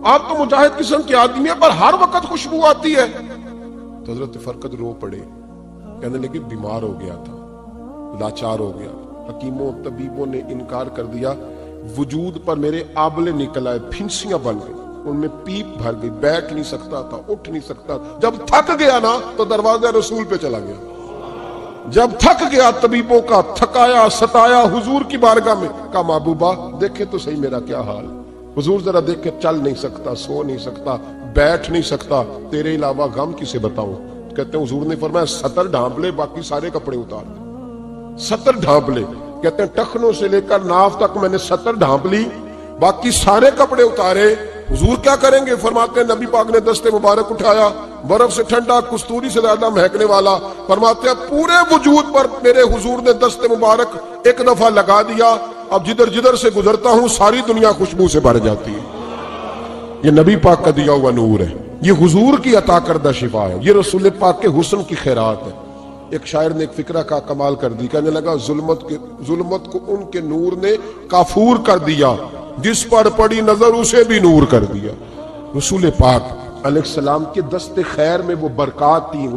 آپ تو مجاہد قسم کے آدمی ہیں پر ہر وقت خوشبو آتی ہے۔ تو حضرت فرقد رو پڑے، کہنے لگے بیمار ہو گیا تھا، لاچار ہو گیا، حکیموں طبیبوں نے انکار کر دیا، وجود پر میرے آبلے نکل آئے، پھنسیاں بن گئی، ان میں پیپ بھر گئی، بیٹھ نہیں سکتا تھا، اٹھ نہیں سکتا، جب تھک گیا نا تو دروازہ رسول پہ چلا گیا، جب تھک گیا طبیبوں کا تھکایا ستایا حضور کی بارگاہ میں، کہا محبوبہ دیکھے تو صحیح میرا کیا حال، حضور ذرا دیکھ کے، چل نہیں سکتا، سو نہیں سکتا، بیٹھ نہیں سکتا، تیرے علاوہ غم کسے بتاؤں؟ کہتے ہیں حضور نے فرمایا ستر ڈھانپ لے، باقی سارے کپڑے اتار دے، ستر ڈھانپ لے، کہتے ہیں ٹخنوں سے لے کر ناف تک میں نے ستر ڈھانپ لی، باقی سارے کپڑے اتارے۔ حضور کیا کریں گے؟ فرماتے ہیں نبی پاک نے دست مبارک اٹھایا، برف سے ٹھنڈا، کستوری سے زیادہ مہکنے والا، فرماتے ہیں پورے وجود پر میرے حضور نے دست مبارک ایک دفعہ لگا دیا، اب جدھر جدھر سے گزرتا ہوں ساری دنیا خوشبو سے بھر جاتی ہے۔ یہ نبی پاک کا دیا ہوا نور ہے، یہ حضور کی عطا کردہ شفا ہے، یہ رسول پاک کے حسن کی خیرات ہے۔ ایک شاعر نے ایک فقرہ کا کمال کر دی، کہنے لگا ظلمت کو ان کے نور نے کافور کر دیا، جس پر پڑی نظر اسے بھی نور کر دیا۔ رسول پاک علیہ السلام کے دست خیر میں وہ برکات تھی۔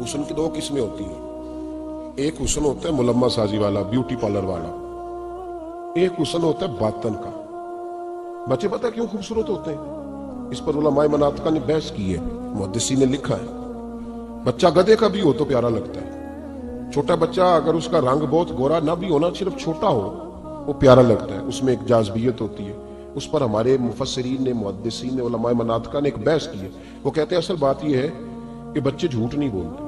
حسن کی دو قسمیں ہوتی ہیں، ایک حسن ہوتا ہے ملمہ سازی والا، بیوٹی پارلر والا، ایک حسن ہوتا ہے باطن کا۔ بچے پتہ کیوں خوبصورت ہوتے ہیں؟ اس پر علماء مناطق نے بحث کی ہے، محدثین نے لکھا ہے۔ بچہ گدھے کا بھی ہو تو پیارا لگتا ہے، چھوٹا بچہ اگر اس کا رنگ بہت گورا نہ بھی ہونا، صرف چھوٹا ہو، وہ پیارا لگتا ہے، اس میں ایک جاذبیت ہوتی ہے۔ اس پر ہمارے مفسرین نے، محدثین نے، علماء مناطق نے ایک بحث کی ہے۔ وہ کہتے ہیں اصل بات یہ ہے کہ بچے جھوٹ نہیں بولتے،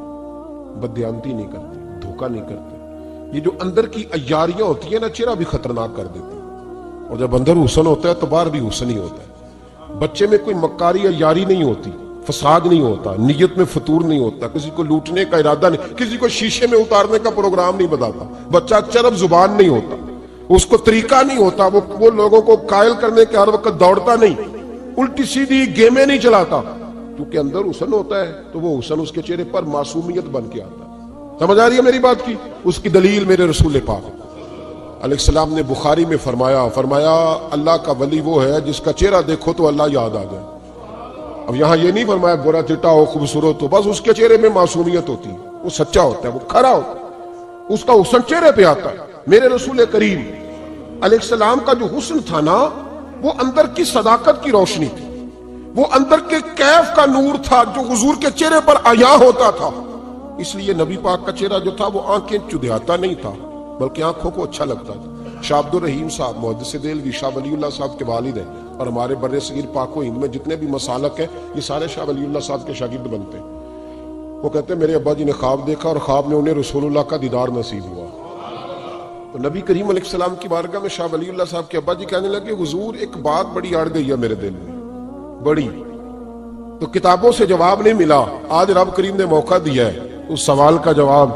بددیانتی نہیں کرتے، دھوکہ نہیں کرتے، یہ جو اندر کی عیاریاں ہوتی ہیں نا، چہرہ بھی خطرناک کر دیتی ہیں، اور جب اندر حسن ہوتا ہے تو باہر بھی حسن ہی ہوتا ہے۔ بچے میں کوئی مکاری عیاری نہیں ہوتی، فساد نہیں ہوتا، نیت میں فطور نہیں ہوتا، کسی کو لوٹنے کا ارادہ نہیں، کسی کو شیشے میں اتارنے کا پروگرام نہیں بتاتا، بچہ چرب زبان نہیں ہوتا، اس کو طریقہ نہیں ہوتا، وہ لوگوں کو قائل کرنے کے ہر وقت دوڑتا نہیں، الٹی سیدھی گیمیں نہیں چلاتا، کیونکہ اندر حسن ہوتا ہے تو وہ حسن اس کے چہرے پر معصومیت بن کے آتا ہے۔ سمجھ آ رہی ہے میری بات کی؟ اس کی دلیل میرے رسول پاک علیہ السلام نے بخاری میں فرمایا اللہ کا ولی وہ ہے جس کا چہرہ دیکھو تو اللہ یاد آ جائے۔ اب یہاں یہ نہیں فرمایا گورا چٹا ہو، خوبصورت ہو، بس اس کے چہرے میں معصومیت ہوتی ہے، وہ سچا ہوتا ہے، وہ کھرا ہوتا ہے، اس کا حسن چہرے پہ آتا ہے۔ میرے رسول کریم علیہ السلام کا جو حسن تھا نا، وہ اندر کی صداقت کی روشنی تھی، وہ اندر کے کیف کا نور تھا جو حضور کے چہرے پر عیاں ہوتا تھا۔ اس لیے نبی پاک کا چہرہ جو تھا وہ آنکھیں چدھیاتا نہیں تھا، بلکہ آنکھوں کو اچھا لگتا تھا۔ شاہ عبد الرحیم صاحب محدث دہلوی شاہ ولی اللہ صاحب کے والد ہیں، اور ہمارے بر صغیر پاک و ہند میں جتنے بھی مسالک ہیں یہ سارے شاہ ولی اللہ صاحب کے شاگرد بنتے ہیں۔ وہ کہتے ہیں میرے ابا جی نے خواب دیکھا اور خواب میں انہیں رسول اللہ کا دیدار نصیب ہوا۔ تو نبی کریم علیہ السلام کی بارگاہ میں شاہ ولی اللہ صاحب کے ابا جی کہنے لگے حضور ایک بات بڑی اڑ گئی ہے میرے دل میں، بڑی، تو کتابوں سے جواب نہیں ملا، آج رب کریم نے موقع دیا ہے اس سوال کا جواب۔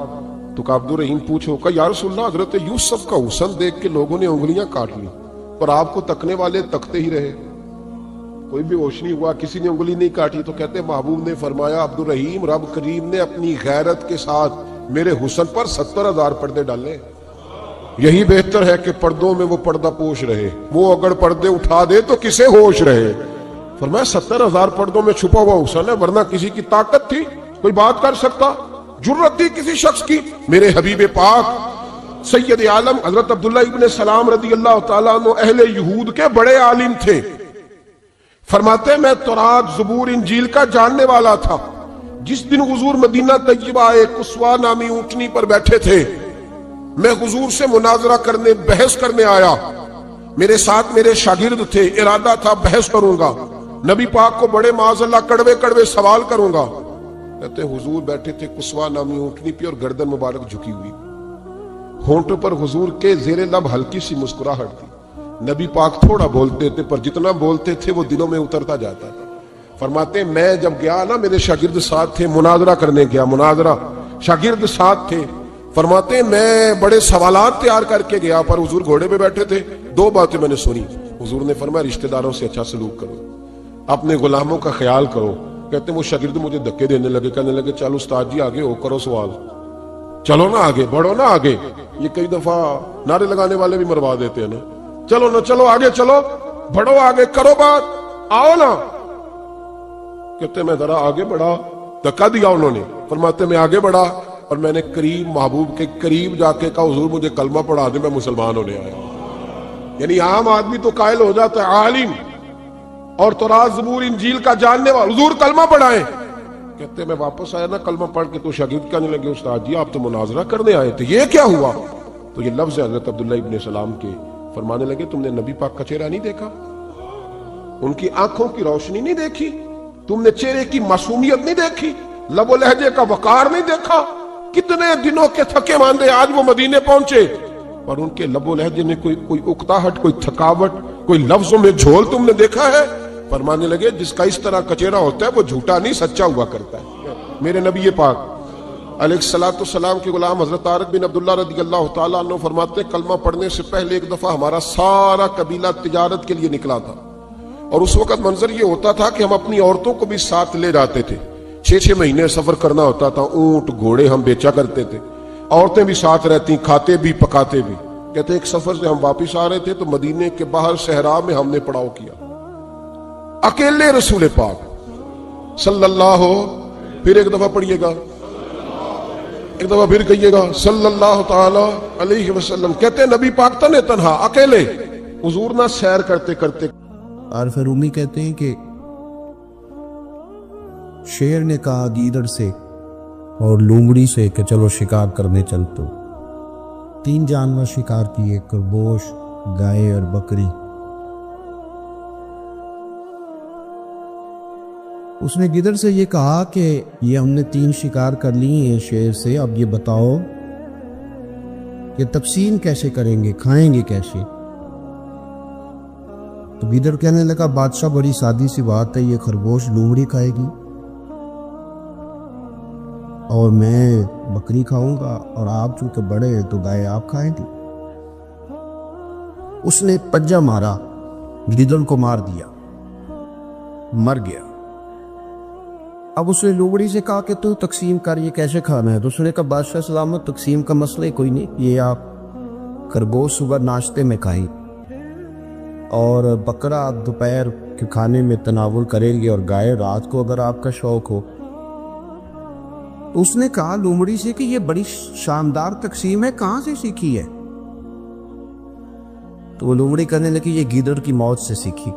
تو عبد الرحیم پوچھو کہ یا رسول اللہ حضرت یوسف کا حسن دیکھ کے لوگوں نے انگلیاں کاٹ لی، پر آپ کو تکنے والے تکتے ہی رہے، کوئی بھی ہوش نہیں ہوا، کسی نے انگلی نہیں کاٹی۔ تو کہتے ہیں محبوب نے فرمایا عبد الرحیم رب کریم نے اپنی غیرت کے ساتھ میرے حسن پر 70,000 پردے ڈالے، یہی بہتر ہے کہ پردوں میں وہ پردہ پوش رہے، وہ اگر پردے اٹھا دے تو کسے ہوش رہے۔ فرمایا 70,000 پردوں میں چھپا ہوا حسن ہے، ورنہ کسی کی طاقت تھی کوئی بات کر سکتا، جرت تھی کسی شخص کی؟ میرے حبیب پاک سید عالم حضرت عبداللہ ابن سلام رضی اللہ تعالیٰ عنہ اہل یہود کے بڑے عالم تھے، فرماتے ہیں میں تورات زبور انجیل کا جاننے والا تھا۔ جس دن حضور مدینہ طیبہ ایک قصوہ نامی اونٹنی پر بیٹھے تھے، میں حضور سے مناظرہ کرنے، بحث کرنے آیا، میرے ساتھ میرے شاگرد تھے، ارادہ تھا بحث کروں گا، نبی پاک کو بڑے معاذ اللہ کڑوے کڑوے سوال کروں گا۔ کہتے ہیں حضور بیٹھے تھے قصوہ نامی اونٹنی پہ اور گردن مبارک جھکی ہوئی، ہونٹوں پر حضور کے زیر لب ہلکی سی مسکراہٹ تھی۔ نبی پاک تھوڑا بولتے تھے پر جتنا بولتے تھے وہ دلوں میں اترتا جاتا تھا۔ فرماتے ہیں میں جب گیا نا، میرے شاگرد ساتھ تھے، مناظرہ کرنے گیا، مناظرہ، شاگرد ساتھ تھے، فرماتے ہیں میں بڑے سوالات تیار کر کے گیا، پر حضور گھوڑے پہ بیٹھے تھے۔ دو باتیں میں نے سنی، حضور نے فرمایا رشتہ داروں سے اچھا سلوک کرو، اپنے غلاموں کا خیال کرو، کہتے ہیں وہ شاگرد مجھے دھکے دینے لگے، کہنے لگے چل استاد جی آگے ہو، کرو سوال، چلو نا آگے بڑھو نا آگے. یہ کئی دفعہ نعرے لگانے والے بھی مروا دیتے ہیں نا، چلو نا چلو آگے چلو، بڑھو آگے، کرو بات، آؤ نا. کہتے میں ذرا آگے بڑھا، دھکا دیا انہوں نے. فرماتے میں آگے بڑھا اور میں نے قریب محبوب کے قریب جا کے کہا حضور مجھے کلمہ پڑھا دے، میں مسلمان ہونے آیا. یعنی عام آدمی تو قائل ہو جاتا ہے، عالم اور تورات زبور انجیل کا جاننے والا، حضور کلمہ پڑھائیں. کہتے میں واپس آیا نا کلمہ پڑھ کے، تو شاگرد کہنے لگے استاد جی آپ تو مناظرہ کرنے آئے تھے، یہ کیا ہوا؟ تو یہ لفظ ہے حضرت عبداللہ ابن سلام کے. فرمانے لگے تم نے نبی پاک کا چہرہ نہیں دیکھا، ان کی آنکھوں کی روشنی نہیں دیکھی، تم نے چہرے کی معصومیت نہیں دیکھی، لب و لہجے کا وقار نہیں دیکھا. کتنے دنوں کے تھکے ماندے آج وہ مدینے پہنچے، اور ان کے لب و لہجے میں کوئی اکتاہٹ، کوئی تھکاوٹ، کوئی لفظوں میں جھول تم نے دیکھا ہے؟ فرمانے لگے جس کا اس طرح کا چہرہ ہوتا ہے وہ جھوٹا نہیں سچا ہوا کرتا ہے. میرے نبی پاک علیہ السلام کے غلام حضرت طارق بن عبداللہ رضی اللہ تعالیٰ عنہ فرماتے ہیں کلمہ پڑھنے سے پہلے ایک دفعہ ہمارا سارا قبیلہ تجارت کے لیے نکلا تھا، اور اس وقت منظر یہ ہوتا تھا کہ ہم اپنی عورتوں کو بھی ساتھ لے جاتے تھے. 6 مہینے سفر کرنا ہوتا تھا، اونٹ گھوڑے ہم بیچا کرتے تھے، عورتیں بھی ساتھ رہتی، کھاتے بھی پکاتے بھی. کہتے ایک سفر سے ہم واپس آ رہے تھے تو مدینے کے باہر صحرا میں ہم نے پڑاؤ کیا، اکیلے رسول پاک صلی اللہ پھر ایک دفعہ پڑھیے گا، ایک دفعہ پھر کہیے گا صلی اللہ تعالی علیہ وسلم. کہتے ہیں نبی پاک تنے تنہا اکیلے، حضور نہ سیر کرتے کرتے. عارف رومی کہتے ہیں کہ شیر نے کہا گیدڑ سے اور لومڑی سے کہ چلو شکار کرنے چلتے. 3 جانور شکار کیے، خرگوش، گائے اور بکری. اس نے گدڑ سے یہ کہا کہ یہ ہم نے 3 شکار کر لی ہیں شیر سے، اب یہ بتاؤ کہ تقسیم کیسے کریں گے، کھائیں گے کیسے؟ تو گدڑ کہنے لگا بادشاہ بڑی سادی سی بات ہے، یہ خرگوش لومڑی کھائے گی اور میں بکری کھاؤں گا، اور آپ چونکہ بڑے ہیں تو گائے آپ کھائیں گے. اس نے پنجہ مارا، گدڑ کو مار دیا، مر گیا. اب اس نے لومڑی سے کہا کہ تو تقسیم کر، یہ کیسے کھانا ہے؟ تو اس نے کہا بادشاہ سلامت تقسیم کا مسئلہ کوئی نہیں، یہ آپ خرگوش صبح ناشتے میں کھائیں اور بکرا آپ دوپہر کے کھانے میں تناول کریں گے، اور گائے رات کو اگر آپ کا شوق ہو. اس نے کہا لومڑی سے کہ یہ بڑی شاندار تقسیم ہے، کہاں سے سیکھی ہے؟ تو وہ لومڑی کہنے لگی یہ گیدڑ کی موت سے سیکھی،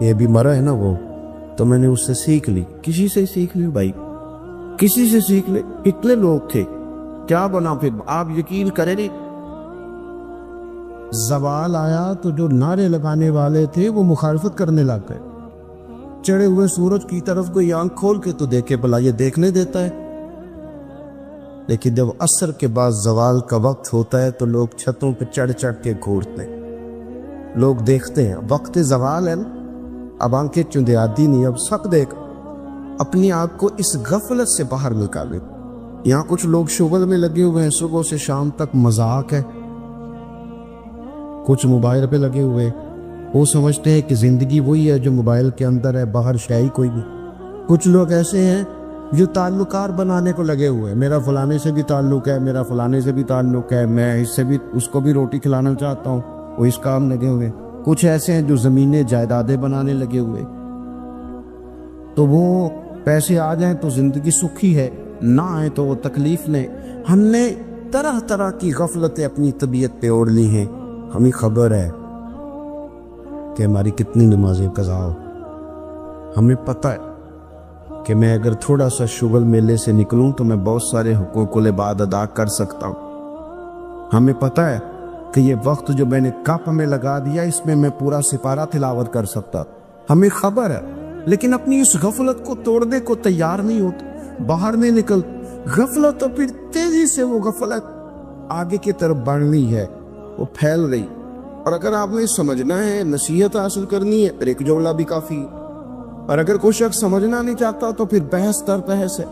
یہ بھی مرا ہے نا وہ، تو میں نے اس سے سیکھ لی. کسی سے سیکھ لی بھائی، کسی سے سیکھ لے. کتنے لوگ تھے، کیا بنا پھر؟ آپ یقین کریں نہیں، زوال آیا تو جو نعرے لگانے والے تھے وہ مخالفت کرنے لگ گئے. چڑھے ہوئے سورج کی طرف کوئی آنکھ کھول کے تو دیکھے بھلا یہ دیکھنے دیتا ہے. لیکن جب عصر کے بعد زوال کا وقت ہوتا ہے تو لوگ چھتوں پہ چڑھ چڑھ کے گھورتے ہیں، لوگ دیکھتے ہیں. وقت زوال ہے نا، اب آنکھیں چندیادی نہیں، اب سب دیکھ، اپنی آپ کو اس غفلت سے باہر نکالے. یہاں کچھ لوگ شغل میں لگے ہوئے ہیں، صبح سے شام تک مذاق ہے، کچھ موبائل پہ لگے ہوئے، وہ سمجھتے ہیں کہ زندگی وہی ہے جو موبائل کے اندر ہے، باہر شے کوئی نہیں. کچھ لوگ ایسے ہیں جو تعلقات بنانے کو لگے ہوئے ہیں، میرا فلانے سے بھی تعلق ہے، میرا فلانے سے بھی تعلق ہے، میں اس سے بھی اس کو بھی روٹی کھلانا چاہتا ہوں، وہ اس کام لگے ہوئے. کچھ ایسے ہیں جو زمینیں جائیدادیں بنانے لگے ہوئے، تو وہ پیسے آ جائیں تو زندگی سکھی ہے، نہ آئیں تو وہ تکلیف لیں. ہم نے طرح طرح کی غفلتیں اپنی طبیعت پہ اوڑھ لی ہیں. ہمیں خبر ہے کہ ہماری کتنی نمازیں قضا ہو، ہمیں پتہ ہے کہ میں اگر تھوڑا سا شغل میلے سے نکلوں تو میں بہت سارے حقوق العباد ادا کر سکتا ہوں. ہمیں پتہ ہے کہ یہ وقت جو میں نے کپ میں لگا دیا اس میں میں پورا سپارہ تلاوت کر سکتا. ہمیں خبر ہے، لیکن اپنی اس غفلت کو توڑنے کو تیار نہیں ہوتا، باہر نہیں نکل. غفلت تو پھر تیزی سے وہ غفلت آگے کی طرف بڑھ رہی ہے، وہ پھیل رہی. اور اگر آپ نے سمجھنا ہے، نصیحت حاصل کرنی ہے، پھر ایک جملہ بھی کافی. اور اگر کوئی شخص سمجھنا نہیں چاہتا تو پھر بحث در بحث ہے،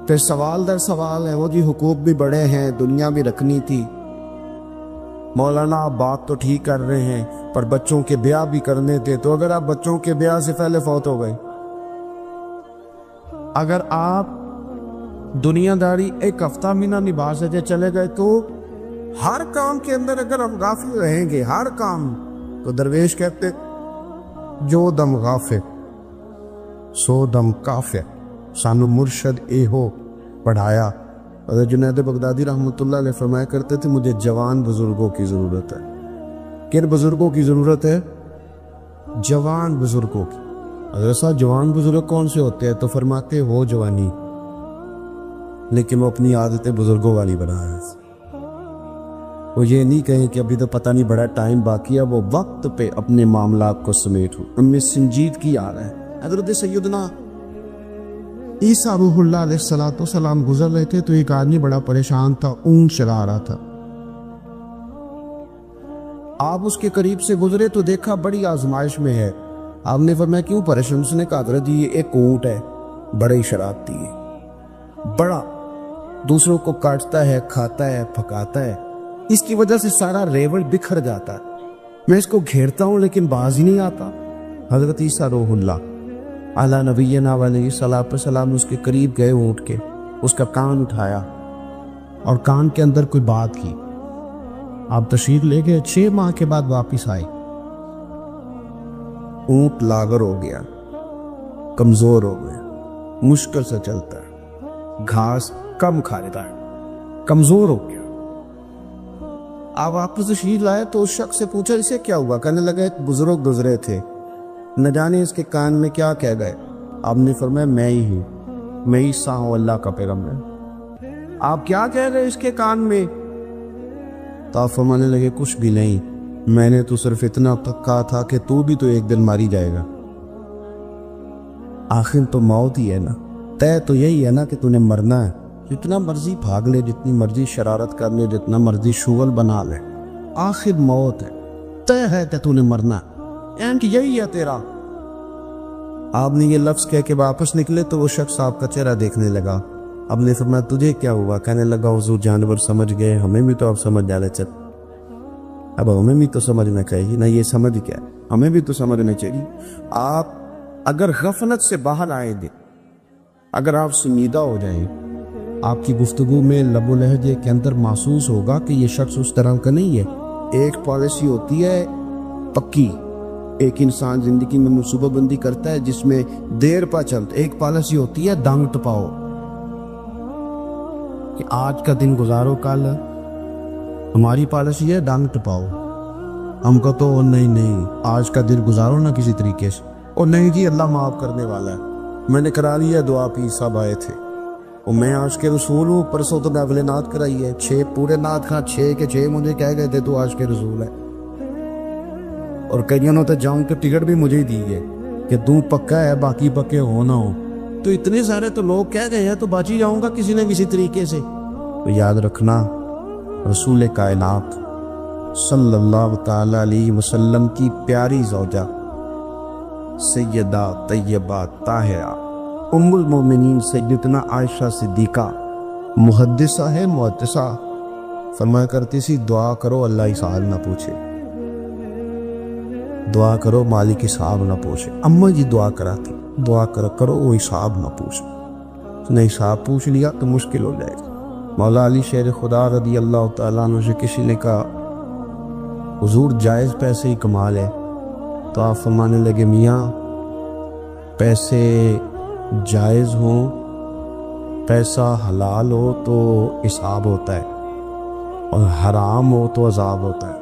پھر سوال در سوال ہے. وہ جی حقوق بھی بڑے ہیں، دنیا بھی رکھنی تھی. مولانا آپ بات تو ٹھیک کر رہے ہیں پر بچوں کے بیاہ بھی کرنے تھے، تو اگر آپ بچوں کے بیاہ سے پہلے فوت ہو گئے اگر آپ دنیا داری ایک ہفتہ مہینہ نبھا سکے چلے گئے تو ہر کام کے اندر اگر ہم غافل رہیں گے ہر کام، تو درویش کہتے جو دم غافل سو دم کافر، سانو مرشد اے ہو پڑھایا۔ حضرت جنید بغدادی رحمۃ اللہ علیہ فرمایا کرتے تھے مجھے جوان بزرگوں کی ضرورت ہے۔ کن بزرگوں کی ضرورت ہے؟ جوان بزرگوں کی۔ حضرت صاحب جوان بزرگ کون سے ہوتے ہیں؟ تو فرماتے وہ جوانی، لیکن وہ اپنی عادتیں بزرگوں والی بنا رہے ہیں۔ وہ یہ نہیں کہیں کہ ابھی تو پتہ نہیں بڑا ٹائم باقی ہے، وہ وقت پہ اپنے معاملات کو سمیٹ ہو، ان میں سنجیدگی آ رہا ہے۔ حضرت سیدنا عیسیٰ روح اللہ علیہ السلام گزر رہے تھے تو ایک آدمی بڑا پریشان تھا، اونٹ چلا رہا تھا۔ آپ اس کے قریب سے گزرے تو دیکھا بڑی آزمائش میں ہے۔ آپ نے فرمایا کیوں پریشان؟ اس نے کہا حضرت یہ ایک اونٹ ہے، بڑا ہی شرارتی ہے، بڑا دوسروں کو کاٹتا ہے، کھاتا ہے، پھکاتا ہے، اس کی وجہ سے سارا ریوڑ بکھر جاتا ہے، میں اس کو گھیرتا ہوں لیکن باز ہی نہیں آتا۔ حضرت عیسیٰ روح اللہ علی نبینا علیہ الصلوۃ والسلام اس کے قریب گئے اونٹ کے، اس کا کان اٹھایا اور کان کے اندر کوئی بات کی۔ آپ تشریف لے گئے، 6 ماہ کے بعد واپس آئے، اونٹ لاغر ہو گیا، کمزور ہو گیا، مشکل سے چلتا ہے، گھاس کم کھاتا ہے، کمزور ہو گیا۔ آپ واپس تشریف لائے تو اس شخص سے پوچھا اسے کیا ہوا؟ کہنے لگا ایک بزرگ گزرے تھے، نہ جانے اس کے کان میں کیا کہہ گئے۔ آپ نے فرمایا میں ہی ہوں، میں عیسیٰ ہوں، اللہ کا پیغمبر۔ آپ کیا کہہ گئے اس کے کان میں؟ تو آپ فرمانے لگے کچھ بھی نہیں، میں نے تو صرف اتنا تک کہا تھا کہ تو بھی تو ایک دن ماری جائے گا، آخر تو موت ہی ہے نا، طے تو یہی ہے نا کہ تو نے مرنا ہے، جتنا مرضی بھاگ لے، جتنی مرضی شرارت کر لے، جتنا مرضی شغل بنا لے، آخر موت ہے، طے ہے کہ تو نے مرنا ہے، کہ یہی ہے تیرا۔ آپ نے یہ لفظ کہہ کے واپس نکلے تو وہ شخص آپ کا چہرہ دیکھنے لگا۔ اب نے فرمایا تجھے کیا ہوا؟ کہنے لگا حضور جانور سمجھ گئے، ہمیں بھی تو اب سمجھ جانے چل، اب ہمیں بھی تو سمجھنا چاہیے نا، یہ سمجھ کیا ہے، ہمیں بھی تو سمجھنا چاہیے۔ آپ اگر غفلت سے باہر آئے دیں، اگر آپ سنجیدہ ہو جائیں، آپ کی گفتگو میں لب و لہجے کے اندر محسوس ہوگا کہ یہ شخص اس طرح کا نہیں ہے۔ ایک پالیسی ہوتی ہے پکی، ایک انسان زندگی میں منصوبہ بندی کرتا ہے جس میں دیر پا چلتا، ایک پالیسی ہوتی ہے ڈانگ ٹپاؤ، کہ آج کا دن گزارو کل، ہماری پالیسی ہے ڈانگ ٹپاؤ، ہم کو تو نہیں آج کا دن گزارو نا کسی طریقے سے، اور نہیں جی اللہ معاف کرنے والا ہے، میں نے کرا لیا دعا، پیر صاحب آئے تھے، اور میں آج کے رسول ہوں، پرسوں تو نافل نعت کرائی ہے، 6 پورے نعت خواں 6 کے 6 مجھے کہہ گئے تھے تو آج کے رسول ہے، اور کئیوں نے تو جاؤں کے ٹکٹ بھی مجھے ہی دی ہے کہ تو پکا ہے باقی پکے ہو نہ ہو، تو اتنے سارے تو لوگ کہہ گئے ہیں تو باجی جاؤں گا کسی نہ کسی طریقے سے۔ تو یاد رکھنا رسول کائنات صلی اللہ تعالی علیہ وسلم کی پیاری زوجہ سیدہ طیبہ طاہرہ ام المومنین سیدتنا عائشہ صدیقہ محدثہ ہے، محدثہ، فرمایا کرتی سی دعا کرو اللہ حساب نہ پوچھے، دعا کرو مالک حساب نہ پوچھے۔ اماں جی دعا کراتی دعا کرو وہ حساب نہ پوچھے، اس نے حساب پوچھ لیا تو مشکل ہو جائے گا۔ مولا علی شیر خدا رضی اللہ تعالیٰ عنہ سے کسی نے کہا حضور جائز پیسے ہی کمال ہے، تو آپ فرمانے لگے میاں پیسے جائز ہوں، پیسہ حلال ہو تو حساب ہوتا ہے، اور حرام ہو تو عذاب ہوتا ہے،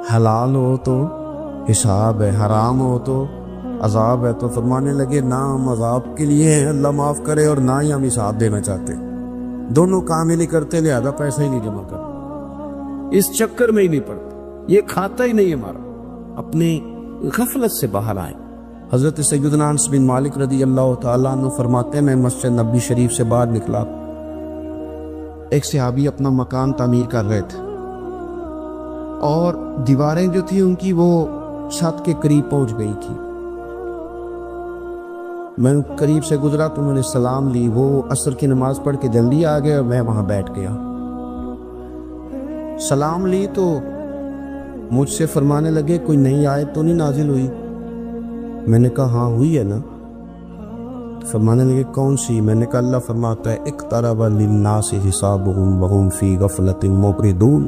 حلال ہو تو حساب ہے، حرام ہو تو عذاب ہے۔ تو فرمانے لگے نہ ہم عذاب کے لیے ہیں اللہ معاف کرے، اور نہ ہی ہم حساب دینا چاہتے، دونوں کام ہی نہیں کرتے، لہذا پیسہ ہی نہیں جمع کرتے، اس چکر میں ہی نہیں پڑتے، یہ کھاتا ہی نہیں ہمارا، اپنے غفلت سے باہر آئے۔ حضرت سیدنا انس بن مالک رضی اللہ تعالیٰ عنہ فرماتے ہیں میں مسجد نبوی شریف سے باہر نکلا، ایک صحابی اپنا مکان تعمیر کر رہے تھے، اور دیواریں جو تھی ان کی وہ چھت کے قریب پہنچ گئی تھی، میں قریب سے گزرا تو انہوں نے سلام لی، وہ عصر کی نماز پڑھ کے جلدی آ گئے اور میں وہاں بیٹھ گیا، سلام لی تو مجھ سے فرمانے لگے کوئی نئی آیت تو نہیں نازل ہوئی؟ میں نے کہا ہاں ہوئی ہے نا، فرمانے لگے کون سی؟ میں نے کہا اللہ فرماتا ہے اقترب للناس حسابهم وهم فی غفلۃ معرضون،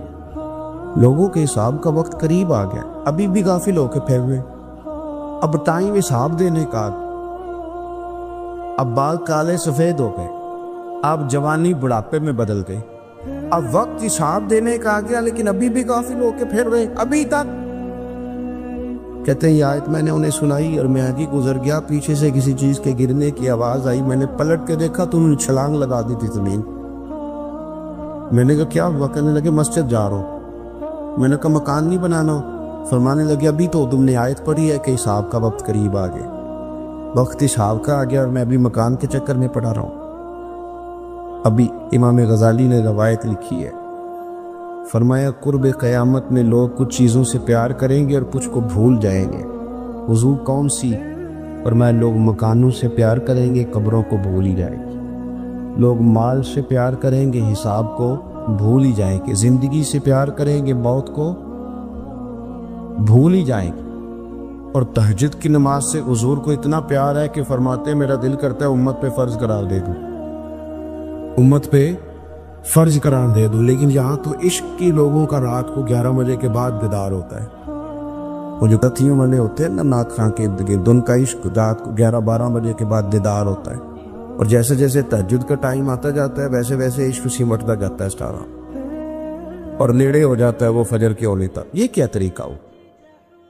لوگوں کے حساب کا وقت قریب آ گیا، ابھی بھی غافل ہو کے پھر ہوئے۔ اب ٹائم حساب دینے کا، اب بال کالے سفید ہو گئے، اب جوانی بڑھاپے میں بدل گئی، اب وقت حساب دینے کا آ گیا لیکن ابھی بھی غافل ہو کے پھر رہے ابھی تک۔ کہتے ہیں یہ آیت میں نے انہیں سنائی اور میں آگے گزر گیا، پیچھے سے کسی چیز کے گرنے کی آواز آئی، میں نے پلٹ کے دیکھا تو انہوں نے چھلانگ لگا دی تھی زمین۔ میں نے کہا کیا ہوا؟ کہنے لگے مسجد جا رہا ہوں۔ میں نے کہا مکان نہیں بنانا؟ فرمانے لگے ابھی تو تم نے آیت پڑھی ہے کہ حساب کا وقت قریب آ گیا، وقت حساب کا آ گیا اور میں ابھی مکان کے چکر میں پڑا رہا ہوں۔ ابھی امام غزالی نے روایت لکھی ہے، فرمایا قرب قیامت میں لوگ کچھ چیزوں سے پیار کریں گے اور کچھ کو بھول جائیں گے۔ حضور کون سی؟ فرمایا لوگ مکانوں سے پیار کریں گے، قبروں کو بھول ہی جائیں گے۔ لوگ مال سے پیار کریں گے، حساب کو بھول ہی جائیں گے۔ زندگی سے پیار کریں گے، موت کو بھول ہی جائیں گے۔ اور تہجد کی نماز سے حضور کو اتنا پیار ہے کہ فرماتے ہیں میرا دل کرتا ہے امت پہ فرض قرار دے دوں، امت پہ فرض قرار دے دوں۔ لیکن یہاں تو عشق کی لوگوں کا رات کو 11 بجے کے بعد بیدار ہوتا ہے، وہ جو کتھیوں والے ہوتے ہیں نا نعت خاں کے ارد گرد، ان کا عشق رات کو 11-12 بجے کے بعد بیدار ہوتا ہے، اور جیسے جیسے تہجد کا ٹائم آتا جاتا ہے ویسے ویسے عشق سمٹتا جاتا ہے سارا، اور نیڑے ہو جاتا ہے وہ فجر کے اولی تک۔ یہ کیا طریقہ ہو؟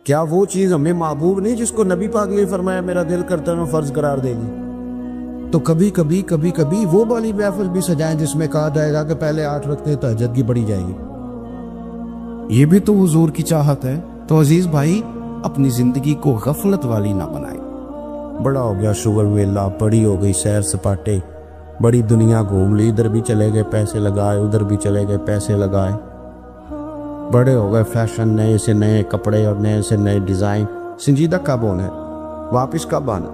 کیا وہ چیز ہمیں محبوب نہیں جس کو نبی پاک نے فرمایا میرا دل کرتا ہے میں فرض قرار دے گی؟ تو کبھی کبھی وہ والی محفل بھی سجائیں جس میں کہا جائے گا کہ پہلے 8 رکعتیں تہجد کی پڑھی جائے گی۔ یہ بھی تو حضور کی چاہت ہے۔ تو عزیز بھائی اپنی زندگی کو غفلت والی نہ بنائیں۔ بڑا ہو گیا شغل ویلا، بڑی ہو گئی سیر سپاٹے، بڑی دنیا گھوم لی، ادھر بھی چلے گئے پیسے لگائے، ادھر بھی چلے گئے پیسے لگائے، بڑے ہو گئے فیشن، نئے سے نئے کپڑے اور نئے سے نئے ڈیزائن۔ سنجیدہ کب ہونا ہے؟ واپس کب آنا؟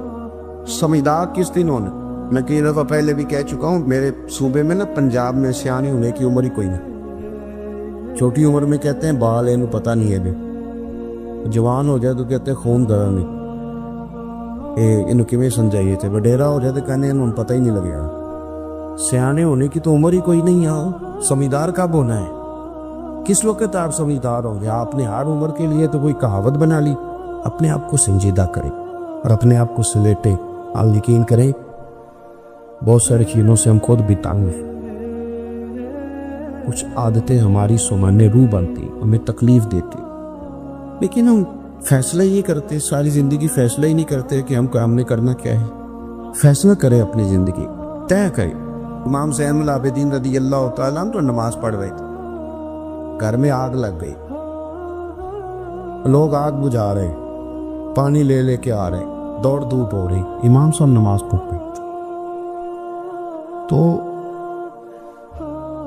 سمجھدار کس دن ہونا؟ میں کئی دفعہ پہلے بھی کہہ چکا ہوں، میرے صوبے میں نا پنجاب میں سیانی ہونے کی عمر ہی کوئی نہیں۔ چھوٹی عمر میں کہتے ہیں بال انہوں پتہ نہیں ہے، بھی جوان ہو جائے تو کہتے ہیں خون گرم نہیں، انہوں کیویں سمجھائیے تھے، وڈیرا ہو جائے تو کہنے انہوں پتہ ہی نہیں لگے گا۔ سیانے ہونے کی تو عمر ہی کوئی نہیں ہے۔ سمجھدار کب ہونا ہے؟ کس وقت آپ سمجھدار ہوں گے؟ آپ نے ہر عمر کے لیے تو کوئی کہاوت بنا لی۔ اپنے آپ کو سنجیدہ کریں اور اپنے آپ کو سلیٹیں۔ آپ یقین کریں بہت ساری چیزوں سے ہم خود بھی تنگ ہیں، کچھ عادتیں ہماری سمانے روح بنتی، ہمیں تکلیف دیتی، لیکن ہم فیصلہ ہی کرتے، ساری زندگی فیصلہ ہی نہیں کرتے کہ ہم نے کرنا کیا ہے۔ فیصلہ کریں اپنی زندگی، طے کریں۔ امام زین العابدین رضی اللہ تعالیٰ عنہ تو نماز پڑھ رہے تھے، گھر میں آگ لگ گئی، لوگ آگ بجھا رہے، پانی لے لے کے آ رہے، دوڑ دھوپ ہو رہی، امام صاحب نماز پڑھ رہے۔ تو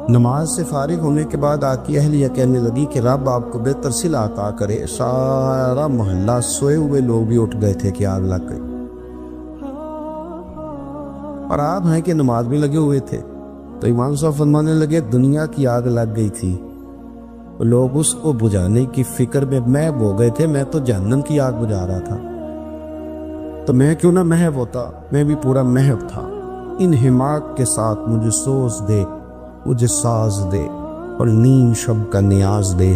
نماز سے فارغ ہونے کے بعد آ کی اہلیہ کہنے لگی کہ رب آپ کو بہتر صلہ عطا کرے۔ سارا محلہ سوئے ہوئے لوگ بھی اٹھ گئے تھے کہ آگ لگ گئی، اور آپ ہیں کہ نماز بھی لگے ہوئے تھے۔ تو امام صاحب فرمانے لگے دنیا کی آگ لگ گئی تھی، لوگ اس کو بجھانے کی فکر میں محو ہو گئے تھے، میں تو جہنم کی آگ بجھا رہا تھا، تو میں کیوں نہ محو ہوتا، میں بھی پورا محو تھا۔ ان حماق کے ساتھ مجھے سوز دے، مجھے ساز دے، اور نیم شب کا نیاز دے،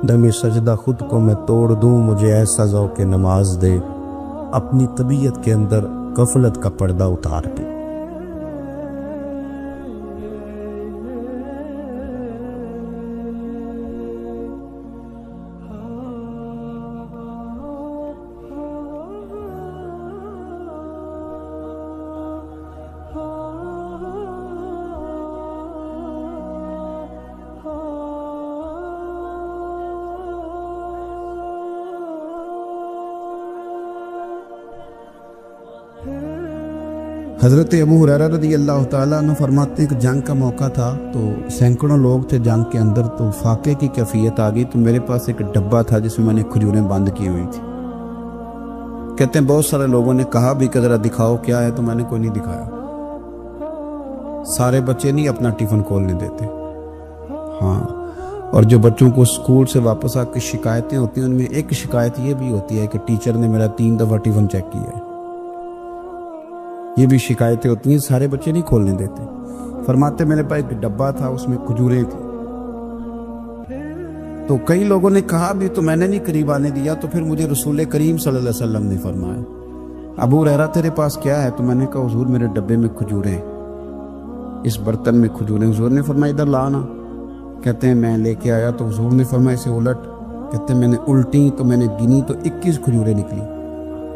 دم سجدہ خود کو میں توڑ دوں، مجھے ایسا ذوق نماز دے، اپنی طبیعت کے اندر غفلت کا پردہ اتار دے۔ حضرت ابو ہریرہ رضی اللہ تعالیٰ عنہ فرماتے ہیں کہ جنگ کا موقع تھا تو سینکڑوں لوگ تھے جنگ کے اندر، تو فاقے کی کیفیت آ گئی، تو میرے پاس ایک ڈبہ تھا جس میں نے کھجوریں بند کی ہوئی تھی۔ کہتے ہیں بہت سارے لوگوں نے کہا بھی کہ ذرا دکھاؤ کیا ہے، تو میں نے کوئی نہیں دکھایا۔ سارے بچے نہیں اپنا ٹفن کھولنے دیتے، ہاں، اور جو بچوں کو اسکول سے واپس آ کے شکایتیں ہوتی ہیں ان میں ایک شکایت یہ بھی ہوتی ہے کہ ٹیچر نے میرا 3 دفعہ ٹفن چیک کیا ہے۔ یہ بھی شکایتیں ہوتی ہیں، سارے بچے نہیں کھولنے دیتے۔ فرماتے میرے پاس ایک ڈبہ تھا، اس میں کھجوریں تھیں، تو کئی لوگوں نے کہا بھی تو میں نے نہیں قریب آنے دیا، تو پھر مجھے رسول کریم صلی اللہ علیہ وسلم نے فرمایا ابو ہریرہ تیرے پاس کیا ہے؟ تو میں نے کہا حضور میرے ڈبے میں کھجوریں، اس برتن میں کھجوریں۔ حضور نے فرمایا ادھر لانا۔ کہتے ہیں میں لے کے آیا تو حضور نے فرمایا اسے الٹ۔ کہتے ہیں میں نے الٹی تو میں نے گنی تو 21 کھجوریں نکلی،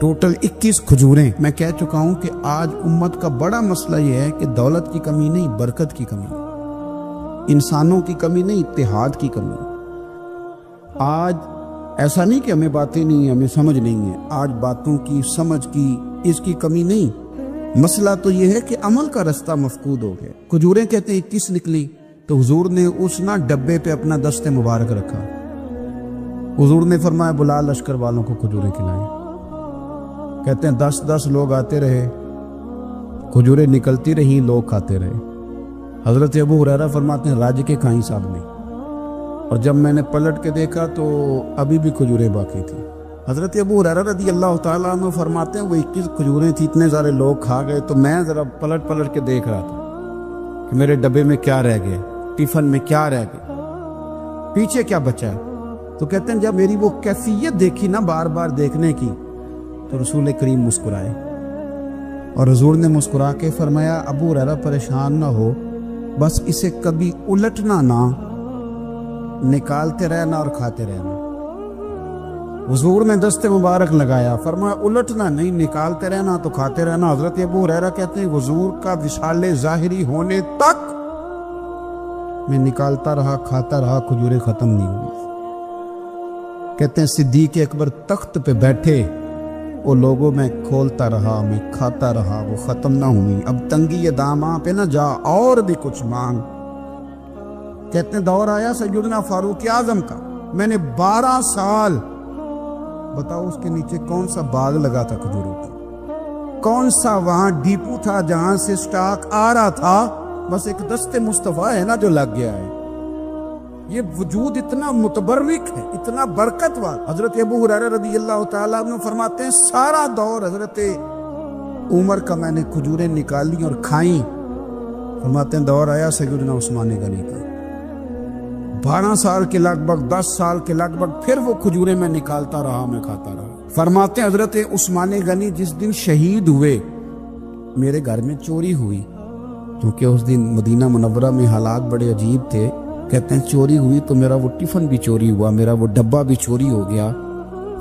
ٹوٹل 21 کھجوریں۔ میں کہہ چکا ہوں کہ آج امت کا بڑا مسئلہ یہ ہے کہ دولت کی کمی نہیں، برکت کی کمی ہے، انسانوں کی کمی نہیں، اتحاد کی کمی ہے۔ آج ایسا نہیں کہ ہمیں باتیں نہیں ہیں، ہمیں سمجھ نہیں ہے، آج باتوں کی، سمجھ کی، اس کی کمی نہیں، مسئلہ تو یہ ہے کہ عمل کا رستہ مفقود ہو گیا۔ کھجوریں کہتے ہیں 21 نکلی، تو حضور نے اس ڈبے پہ اپنا دست مبارک رکھا۔ حضور نے فرمایا بلا لشکر والوں کو کھجوریں کھلائیں۔ کہتے ہیں 10 لوگ آتے رہے، کھجوریں نکلتی رہیں، لوگ کھاتے رہے۔ حضرت ابو ہریرہ فرماتے ہیں راج کے کھائیں صاحب نے، اور جب میں نے پلٹ کے دیکھا تو ابھی بھی کھجوریں باقی تھی۔ حضرت ابو ہریرہ رضی اللہ تعالیٰ عنہ فرماتے ہیں وہ 21 کھجوریں تھی، اتنے سارے لوگ کھا گئے، تو میں ذرا پلٹ کے دیکھ رہا تھا کہ میرے ڈبے میں کیا رہ گیا، ٹیفن میں کیا رہ گیا، پیچھے کیا بچا ہے۔ تو کہتے ہیں جب میری وہ کیفیت دیکھی نا بار بار دیکھنے کی، تو رسول کریم مسکرائے، اور حضور نے مسکرا کے فرمایا ابو ہریرہ پریشان نہ ہو، بس اسے کبھی الٹنا نہ، نکالتے رہنا اور کھاتے رہنا۔ حضور نے دست مبارک لگایا، فرمایا الٹنا نہیں، نکالتے رہنا تو کھاتے رہنا۔ حضرت ابو ہریرہ کہتے ہیں حضور کا وصال ظاہری ہونے تک میں نکالتا رہا، کھاتا رہا، کھجوریں ختم نہیں ہوئی۔ کہتے ہیں صدیق اکبر تخت پہ بیٹھے، وہ لوگوں میں کھولتا رہا، میں کھاتا رہا، وہ ختم نہ ہوئی۔ اب تنگی یہ داماں پہ نہ جا، اور بھی کچھ مانگ۔ کہتے ہیں دور آیا سیدنا فاروق اعظم کا، میں نے 12 سال، بتاؤ اس کے نیچے کون سا باغ لگا تھا کھجوروں کا، کون سا وہاں ڈیپو تھا جہاں سے سٹاک آ رہا تھا، بس ایک دست مصطفیٰ ہے نا جو لگ گیا ہے۔ یہ وجود اتنا متبرک ہے، اتنا برکت والا۔ حضرت ابو ہریرہ رضی اللہ تعالیٰ عنہ فرماتے ہیں سارا دور حضرت عمر کا میں نے کھجوریں نکالی اور کھائیں۔ فرماتے ہیں دور آیا سیدنا عثمان غنی کا، 12 سال کے لگ بھگ، 10 سال کے لگ بھگ، پھر وہ کھجوریں میں نکالتا رہا، میں کھاتا رہا۔ فرماتے ہیں حضرت عثمان غنی جس دن شہید ہوئے، میرے گھر میں چوری ہوئی، کیونکہ اس دن مدینہ منورہ میں حالات بڑے عجیب تھے۔ کہتے ہیں چوری ہوئی تو میرا وہ ٹفن بھی چوری ہوا، میرا وہ ڈبہ بھی چوری ہو گیا۔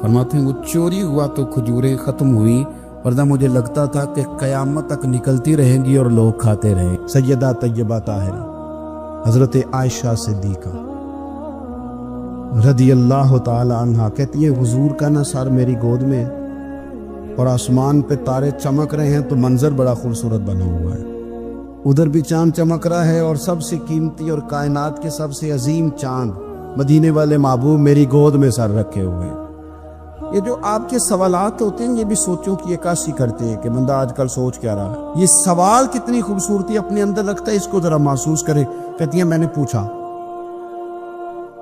فرماتے ہیں وہ چوری ہوا تو کھجوریں ختم ہوئی، ورنہ مجھے لگتا تھا کہ قیامت تک نکلتی رہیں گی اور لوگ کھاتے رہیں۔ سیدہ طیبہ طاہرہ حضرت عائشہ صدیقہ رضی اللہ تعالی عنہا کہتی ہے حضور کا نا سر میری گود میں، اور آسمان پہ تارے چمک رہے ہیں تو منظر بڑا خوبصورت بنا ہوا ہے، ادھر بھی چاند چمک رہا ہے، اور سب سے قیمتی اور کائنات کے سب سے عظیم چاند مدینے والے محبوب میری گود میں سر رکھے ہوئے ہیں۔ یہ جو آپ کے سوالات ہوتے ہیں یہ بھی سوچوں کی عکاسی کرتے ہیں کہ بندہ آج کل سوچ کیا رہا ہے۔ یہ سوال کتنی خوبصورتی اپنے اندر رکھتا ہے، اس کو ذرا محسوس کرے۔ کہتی ہیں میں نے پوچھا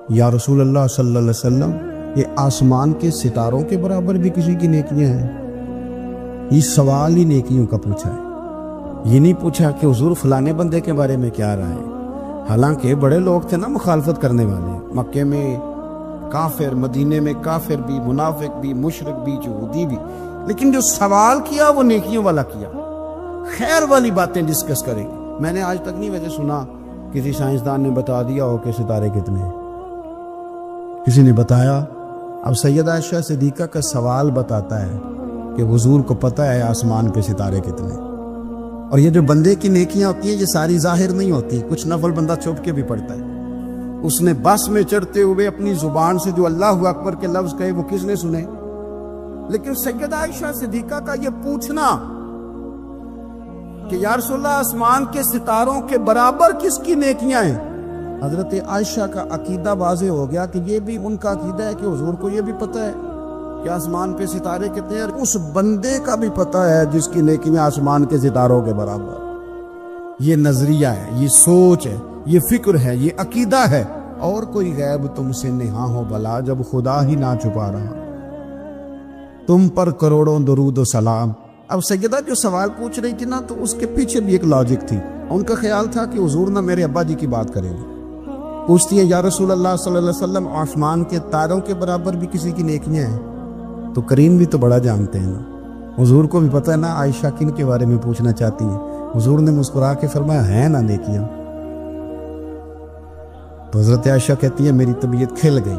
یا رسول اللہ صلی اللہ علیہ وسلم یہ آسمان کے ستاروں کے برابر بھی کسی کی نیکیاں ہیں؟ یہ سوال ہی نیکیوں کا پوچھا ہے، یہ نہیں پوچھا کہ حضور فلانے بندے کے بارے میں کیا رہا ہے۔ حالانکہ بڑے لوگ تھے نا مخالفت کرنے والے، مکے میں کافر، مدینے میں کافر بھی، منافق بھی، مشرک بھی، یہودی بھی، لیکن جو سوال کیا وہ نیکیوں والا کیا، خیر والی باتیں ڈسکس کریں گے۔ میں نے آج تک نہیں ویسے سنا کسی سائنسدان نے بتا دیا ہو کہ ستارے کتنے ہیں، کسی نے بتایا۔ اب سیدہ عائشہ صدیقہ کا سوال بتاتا ہے کہ حضور کو پتہ ہے آسمان پہ ستارے کتنے۔ اور یہ جو بندے کی نیکیاں ہوتی ہیں یہ ساری ظاہر نہیں ہوتی، کچھ نفل بندہ چھپ کے بھی پڑھتا ہے۔ اس نے بس میں چڑھتے ہوئے اپنی زبان سے جو اللہ اکبر کے لفظ کہے وہ کس نے سنے؟ لیکن سیدہ عائشہ صدیقہ کا یہ پوچھنا کہ یا رسول اللہ آسمان کے ستاروں کے برابر کس کی نیکیاں ہیں، حضرت عائشہ کا عقیدہ واضح ہو گیا کہ یہ بھی ان کا عقیدہ ہے کہ حضور کو یہ بھی پتہ ہے کہ آسمان پہ ستارے کتنے ہیں، اس بندے کا بھی پتہ ہے جس کی نیکیاں آسمان کے ستاروں کے برابر۔ یہ نظریہ ہے، یہ سوچ ہے، یہ فکر ہے، یہ عقیدہ ہے۔ اور کوئی غیب تم سے نہاں ہو بلا جب خدا ہی نہ چھپا رہا، تم پر کروڑوں درود و سلام اب سیدہ جو سوال پوچھ رہی تھی نا تو اس کے پیچھے بھی ایک لاجک تھی. ان کا خیال تھا کہ حضور نہ میرے ابا جی کی بات کریں گے. پوچھتی ہے یا رسول اللہ صلی اللہ علیہ وسلم آسمان کے تاروں کے برابر بھی کسی کی نیکیاں ہیں؟ تو کریم بھی تو بڑا جانتے ہیں نا. حضور کو بھی پتہ ہے نا عائشہ کن کے بارے میں پوچھنا چاہتی ہیں. حضور نے مسکرا کے فرمایا ہے نا نیکیاں. تو حضرت عائشہ کہتی ہے میری طبیعت کھل گئی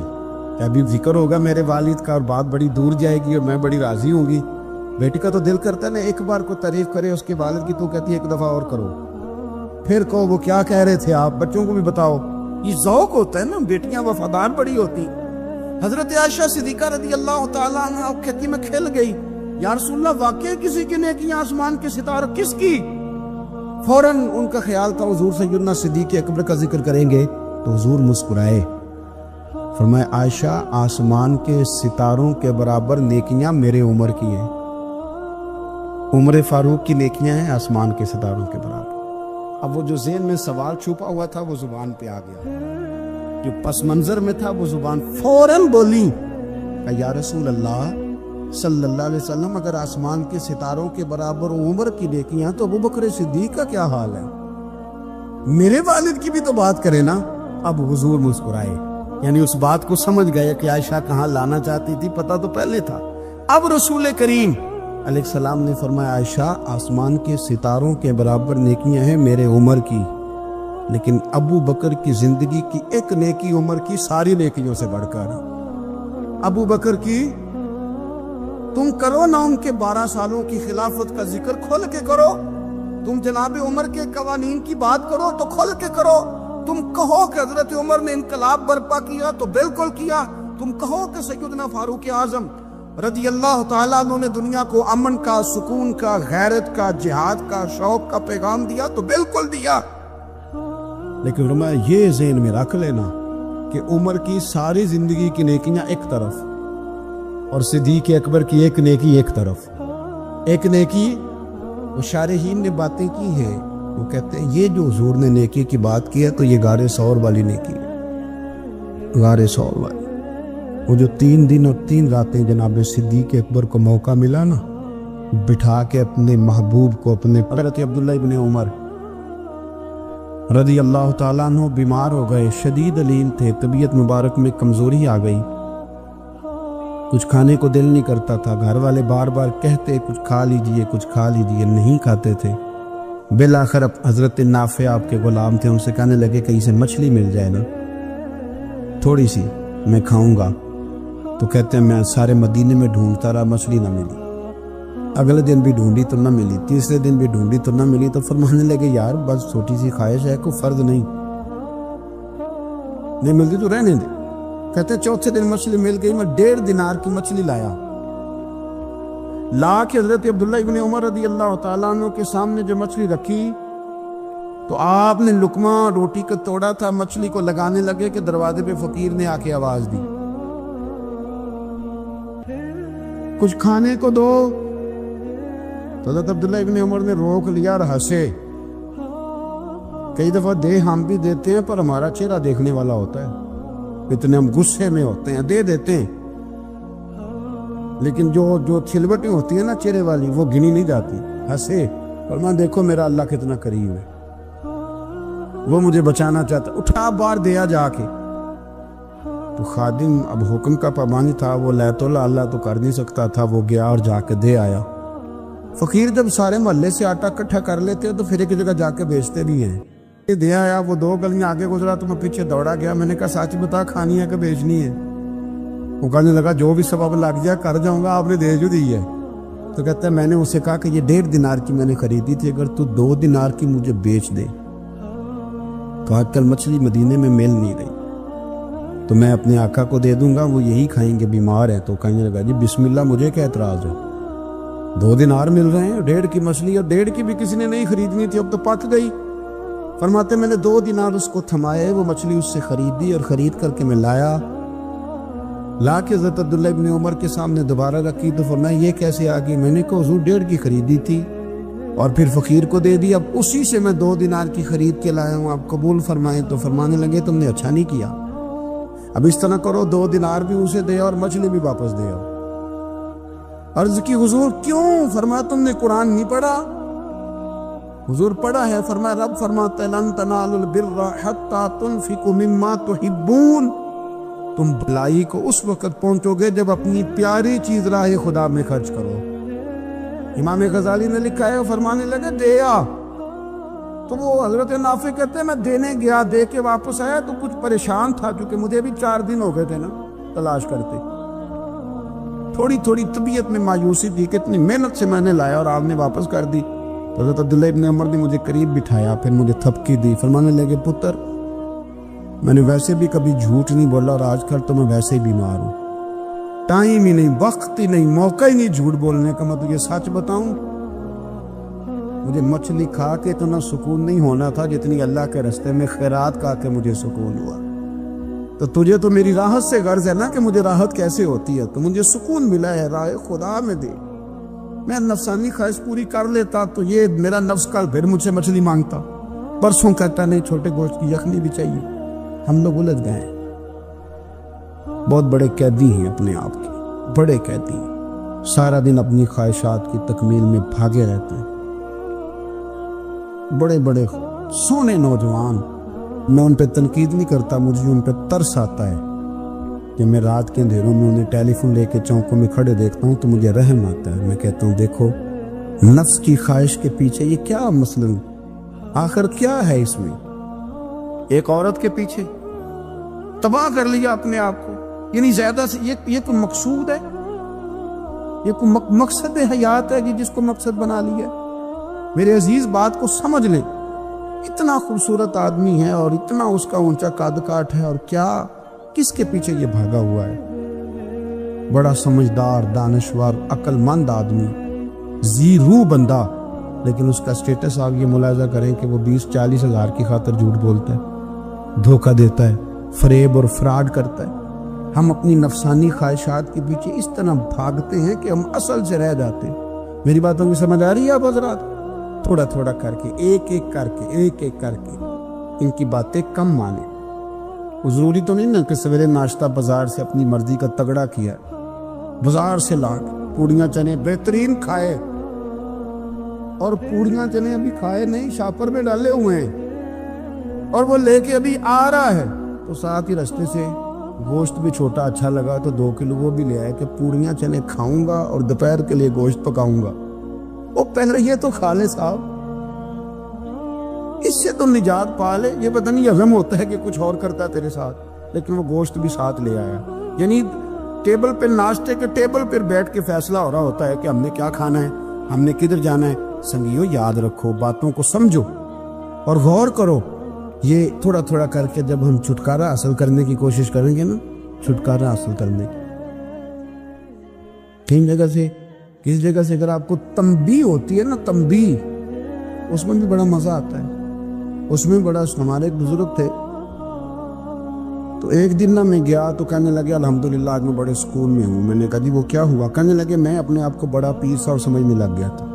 کہ ابھی ذکر ہوگا میرے والد کا اور بات بڑی دور جائے گی اور میں بڑی راضی ہوں گی. بیٹی کا تو دل کرتا ہے نا ایک بار کو تعریف کرے اس کے والد کی, تو کہتی ہے ایک دفعہ اور کرو, پھر کہو وہ کیا کہہ رہے تھے آپ, بچوں کو بھی بتاؤ. یہ ذوق ہوتا ہے نا, بیٹیاں وفادار بڑی ہوتی. حضرت عائشہ صدیقہ رضی اللہ تعالیٰ عنہ کہتی میں کھل گئی, یا رسول اللہ واقعی کسی کی نیکیاں آسمان کے ستاروں کس کی؟ فوراً ان کا خیال تھا حضور سیدنا صدیق اکبر کا ذکر کریں گے, تو حضور مسکرائے, فرمایا عائشہ آسمان کے ستاروں کے برابر نیکیاں میرے عمر کی ہیں. عمر فاروق کی نیکیاں ہیں آسمان کے ستاروں کے برابر. اب وہ جو ذہن میں سوال چھپا ہوا تھا وہ زبان پہ آ گیا, جو پس منظر میں تھا وہ زبان فوراً بولی کہ یا رسول اللہ صلی اللہ علیہ وسلم اگر آسمان کے ستاروں کے برابر عمر کی نیکیاں تو ابو بکر صدیق کا کیا حال ہے؟ میرے والد کی بھی تو بات کرے نا. اب حضور مسکرائے, یعنی اس بات کو سمجھ گئے کہ عائشہ کہاں لانا چاہتی تھی, پتہ تو پہلے تھا. اب رسول کریم علیہ السلام نے فرمایا عائشہ آسمان کے ستاروں کے برابر نیکیاں ہیں میرے عمر کی, لیکن ابو بکر کی زندگی کی ایک نیکی عمر کی ساری نیکیوں سے بڑھ کر. ابو بکر کی تم کرو نا ان کے 12 سالوں کی خلافت کا ذکر کھول کے کرو, تم جناب عمر کے قوانین کی بات کرو تو کھول کے کرو, تم کہو کہ حضرت عمر نے انقلاب برپا کیا تو بالکل کیا, تم کہو کہ سیدنا فاروق اعظم رضی اللہ تعالیٰ عنہ نے دنیا کو امن کا, سکون کا, غیرت کا, جہاد کا, شوق کا پیغام دیا تو بالکل دیا. لیکن فرمایا یہ ذہن میں رکھ لینا کہ عمر کی ساری زندگی کی نیکیاں ایک طرف اور صدیق اکبر کی ایک نیکی ایک طرف. ایک نیکی وہ شارحین نے باتیں کی ہیں, وہ کہتے ہیں یہ جو حضور نے نیکی کی بات کی ہے تو یہ غار ثور والی نیکی ہے. غار ثور والی وہ جو 3 دن اور 3 راتیں جناب صدیق اکبر کو موقع ملا نا بٹھا کے اپنے محبوب کو, اپنے حضرت عبداللہ ابن عمر رضی اللہ تعالیٰ عنہ بیمار ہو گئے, شدید علیم تھے, طبیعت مبارک میں کمزوری آ گئی, کچھ کھانے کو دل نہیں کرتا تھا, گھر والے بار بار کہتے کچھ کھا لیجئے کچھ کھا لیجئے, نہیں کھاتے تھے. بالآخر حضرت نافع آپ کے غلام تھے, ان سے کہنے لگے کہیں سے مچھلی مل جائے نا تھوڑی سی میں کھاؤں گا. تو کہتے ہیں میں سارے مدینے میں ڈھونڈتا رہا, مچھلی نہ ملی. اگلے دن بھی ڈھونڈی تو نہ ملی, تیسرے دن بھی ڈھونڈی تو نہ ملی. تو فرمانے لگے یار بس چھوٹی سی خواہش ہے, کوئی فرض نہیں ملتی تو رہنے دے. کہتے ہیں چوتھے دن مچھلی مل گئی, میں 1.5 دینار کی مچھلی لایا, لا کے حضرت عبداللہ ابن عمر رضی اللہ تعالیٰ عنہ کے سامنے جو مچھلی رکھی تو آپ نے لقمہ روٹی کا توڑا تھا, مچھلی کو لگانے لگے کہ دروازے پہ فقیر نے آ کے آواز دی کچھ کھانے کو دو. تو حضرت عبداللہ ابن عمر نے روک لیا اور ہنسے. کئی دفعہ دے ہم بھی دیتے ہیں پر ہمارا چہرہ دیکھنے والا ہوتا ہے, اتنے ہم غصے میں ہوتے ہیں, دے دیتے ہیں, لیکن جو چھلوٹیں ہوتی ہیں نا چہرے والی وہ گنی نہیں جاتی. ہنسے فرمایا دیکھو میرا اللہ کتنا قریب ہے, وہ مجھے بچانا چاہتا, اٹھا بار دیا جا کے. تو خادم اب حکم کا پابند تھا, وہ لیت اللہ تو کر نہیں سکتا تھا, وہ گیا اور جا کے دے آیا. فقیر جب سارے محلے سے آٹا اکٹھا کر لیتے تو پھر ایک جگہ جا کے بیچتے بھی ہیں. دے آیا, وہ 2 گلیاں آگے گزرا تو میں پیچھے دوڑا گیا, میں نے کہا سچ بتا کھانی ہے کہ بیچنی ہے؟ وہ کہنے لگا جو بھی سبب لگ جائے کر جاؤں گا, آپ نے دے جو دی ہے. تو کہتا ہے میں نے اسے کہا کہ یہ 1.5 دینار کی میں نے خریدی تھی, اگر تو 2 دینار کی مجھے بیچ دے. تو آج کل مچھلی مدینے میں مل نہیں رہی, تو میں اپنے آقا کو دے دوں گا, وہ یہی کھائیں گے, بیمار ہیں. تو کہنے لگا جی بسم اللہ, مجھے کیا اعتراض ہے, 2 دینار مل رہے ہیں, 1.5 کی مچھلی, اور 1.5 کی بھی کسی نے نہیں خریدنی تھی, اب تو پک گئی. فرماتے میں نے 2 دینار اس کو تھمائے, وہ مچھلی اس سے خریدی اور خرید کر کے میں لایا, لا کے حضرت عبداللہ ابن عمر کے سامنے دوبارہ رکھی. تو فرمایا یہ کیسے آ گئی؟ میں نے کہا حضور 1.5 کی خریدی تھی اور پھر فقیر کو دے دی, اب اسی سے میں 2 دینار کی خرید کے لایا ہوں, آپ قبول فرمائیں. تو فرمانے لگے تم نے اچھا نہیں کیا, اب اس طرح کرو 2 دینار بھی اسے دے اور مچھلی بھی واپس دے آؤ. عرض کی حضور کیوں؟ فرمایا تم نے قرآن نہیں پڑھا؟ حضور پڑھا ہے۔ فرمایا رب فرماتا ہے لن تنالوا البر حتی تنفقوا مما تحبون، تم بھلائی کو اس وقت پہنچو گے جب اپنی پیاری چیز راہ خدا میں خرچ کرو۔ امام غزالی نے لکھا ہے، فرمانے لگے دے آ، تو وہ حضرت نافع کہتے ہیں میں دینے گیا، دے کے واپس آیا تو کچھ پریشان تھا کیونکہ مجھے بھی 4 دن ہو گئے تھے نا تلاش کرتے، تھوڑی تھوڑی طبیعت میں مایوسی تھی کہ اتنی محنت سے میں نے لایا اور آپ نے واپس کر دی۔ حضرت عبداللہ ابن عمر نے مجھے قریب بٹھایا، پھر مجھے تھپکی دی، فرمانے لگے پتر میں نے ویسے بھی کبھی جھوٹ نہیں بولا اور آج کل تو میں ویسے ہی بیمار ہوں، ٹائم ہی نہیں، وقت ہی نہیں، موقع ہی نہیں جھوٹ بولنے کا، میں تجھے سچ بتاؤں مجھے مچھلی کھا کے اتنا سکون نہیں ہونا تھا جتنی اللہ کے رستے میں خیرات کھا کے مجھے سکون ہوا۔ تو تجھے تو میری راحت سے غرض ہے نا کہ مجھے راحت کیسے ہوتی ہے، تو مجھے سکون ملا ہے راہ خدا میں دے، میں نفسانی خواہش پوری کر لیتا تو یہ میرا نفس کل پھر مجھ سے مچھلی مانگتا، پرسوں کہتا نہیں چھوٹے گوشت کی یخنی بھی چاہیے۔ ہم لوگ الجھ گئے ہیں، بہت بڑے قیدی ہیں اپنے آپ کے، بڑے قیدی ہیں، سارا دن اپنی خواہشات کی تکمیل میں بھاگے رہتے ہیں، بڑے بڑے سونے نوجوان، میں ان پہ تنقید نہیں کرتا، مجھے ان پہ ترس آتا ہے کہ میں رات کے اندھیروں میں انہیں ٹیلی فون لے کے چوکوں میں کھڑے دیکھتا ہوں تو مجھے رحم آتا ہے، میں کہتا ہوں دیکھو نفس کی خواہش کے پیچھے یہ کیا مثلاً آخر کیا ہے اس میں، ایک عورت کے پیچھے تباہ کر لیا اپنے آپ کو، یعنی زیادہ سے یہ کوئی مقصود ہے، یہ کوئی مقصد حیات ہے جس کو مقصد بنا لیا۔ میرے عزیز بات کو سمجھ لیں، اتنا خوبصورت آدمی ہے اور اتنا اس کا اونچا قد کاٹ ہے، اور کیا کس کے پیچھے یہ بھاگا ہوا ہے؟ بڑا سمجھدار، دانشور، عقل مند آدمی، ذی روح بندہ، لیکن اس کا سٹیٹس آپ یہ ملاحظہ کریں کہ وہ 20-40 ہزار کی خاطر جھوٹ بولتا ہے، دھوکہ دیتا ہے، فریب اور فراڈ کرتا ہے۔ ہم اپنی نفسانی خواہشات کے پیچھے اس طرح بھاگتے ہیں کہ ہم اصل سے رہ جاتے ہیں۔ میری باتوں کی سمجھ آ رہی ہے آپ حضرات؟ تھوڑا تھوڑا کر کے، ایک ایک کر کے ان کی باتیں کم مانیں۔ وہ ضروری تو نہیں نا کہ سویرے ناشتہ بازار سے اپنی مرضی کا تگڑا کیا، بازار سے لا کے پوڑیاں چنے بہترین کھائے، اور پوڑیاں چنے ابھی کھائے نہیں، شاپر میں ڈالے ہوئے ہیں، اور وہ لے کے ابھی آ رہا ہے تو ساتھ ہی رستے سے گوشت بھی چھوٹا اچھا لگا تو 2 کلو وہ بھی لے آئے کہ پوڑیاں چنے کھاؤں گا اور دوپہر کے لیے گوشت پکاؤں گا۔ وہ پہلے یہ تو کھا لے صاحب، اس سے تو نجات پا لے۔ یہ پتہ نہیں ہضم ہوتا ہے کہ کچھ اور کرتا ہے تیرے ساتھ، لیکن وہ گوشت بھی ساتھ لے آیا، یعنی ٹیبل پہ، ناشتے کے ٹیبل پر بیٹھ کے فیصلہ ہو رہا ہوتا ہے کہ ہم نے کیا کھانا ہے، ہم نے کدھر جانا ہے۔ سنگیو یاد رکھو، باتوں کو سمجھو اور غور کرو۔ یہ تھوڑا تھوڑا کر کے جب ہم چھٹکارا حاصل کرنے کی کوشش کریں گے نا، چھٹکارا حاصل کرنے کی، کس جگہ سے اگر آپ کو تنبیہ ہوتی ہے نا، تنبیہ، اس میں بھی بڑا مزہ آتا ہے۔ اس میں بڑا، ہمارے ایک بزرگ تھے تو ایک دن میں گیا تو کہنے لگے الحمدللہ آج میں بڑے سکون میں ہوں۔ میں نے کہا جی وہ کیا ہوا؟ کہنے لگے میں اپنے آپ کو بڑا پیر سا اور سمجھنے لگ گیا تھا،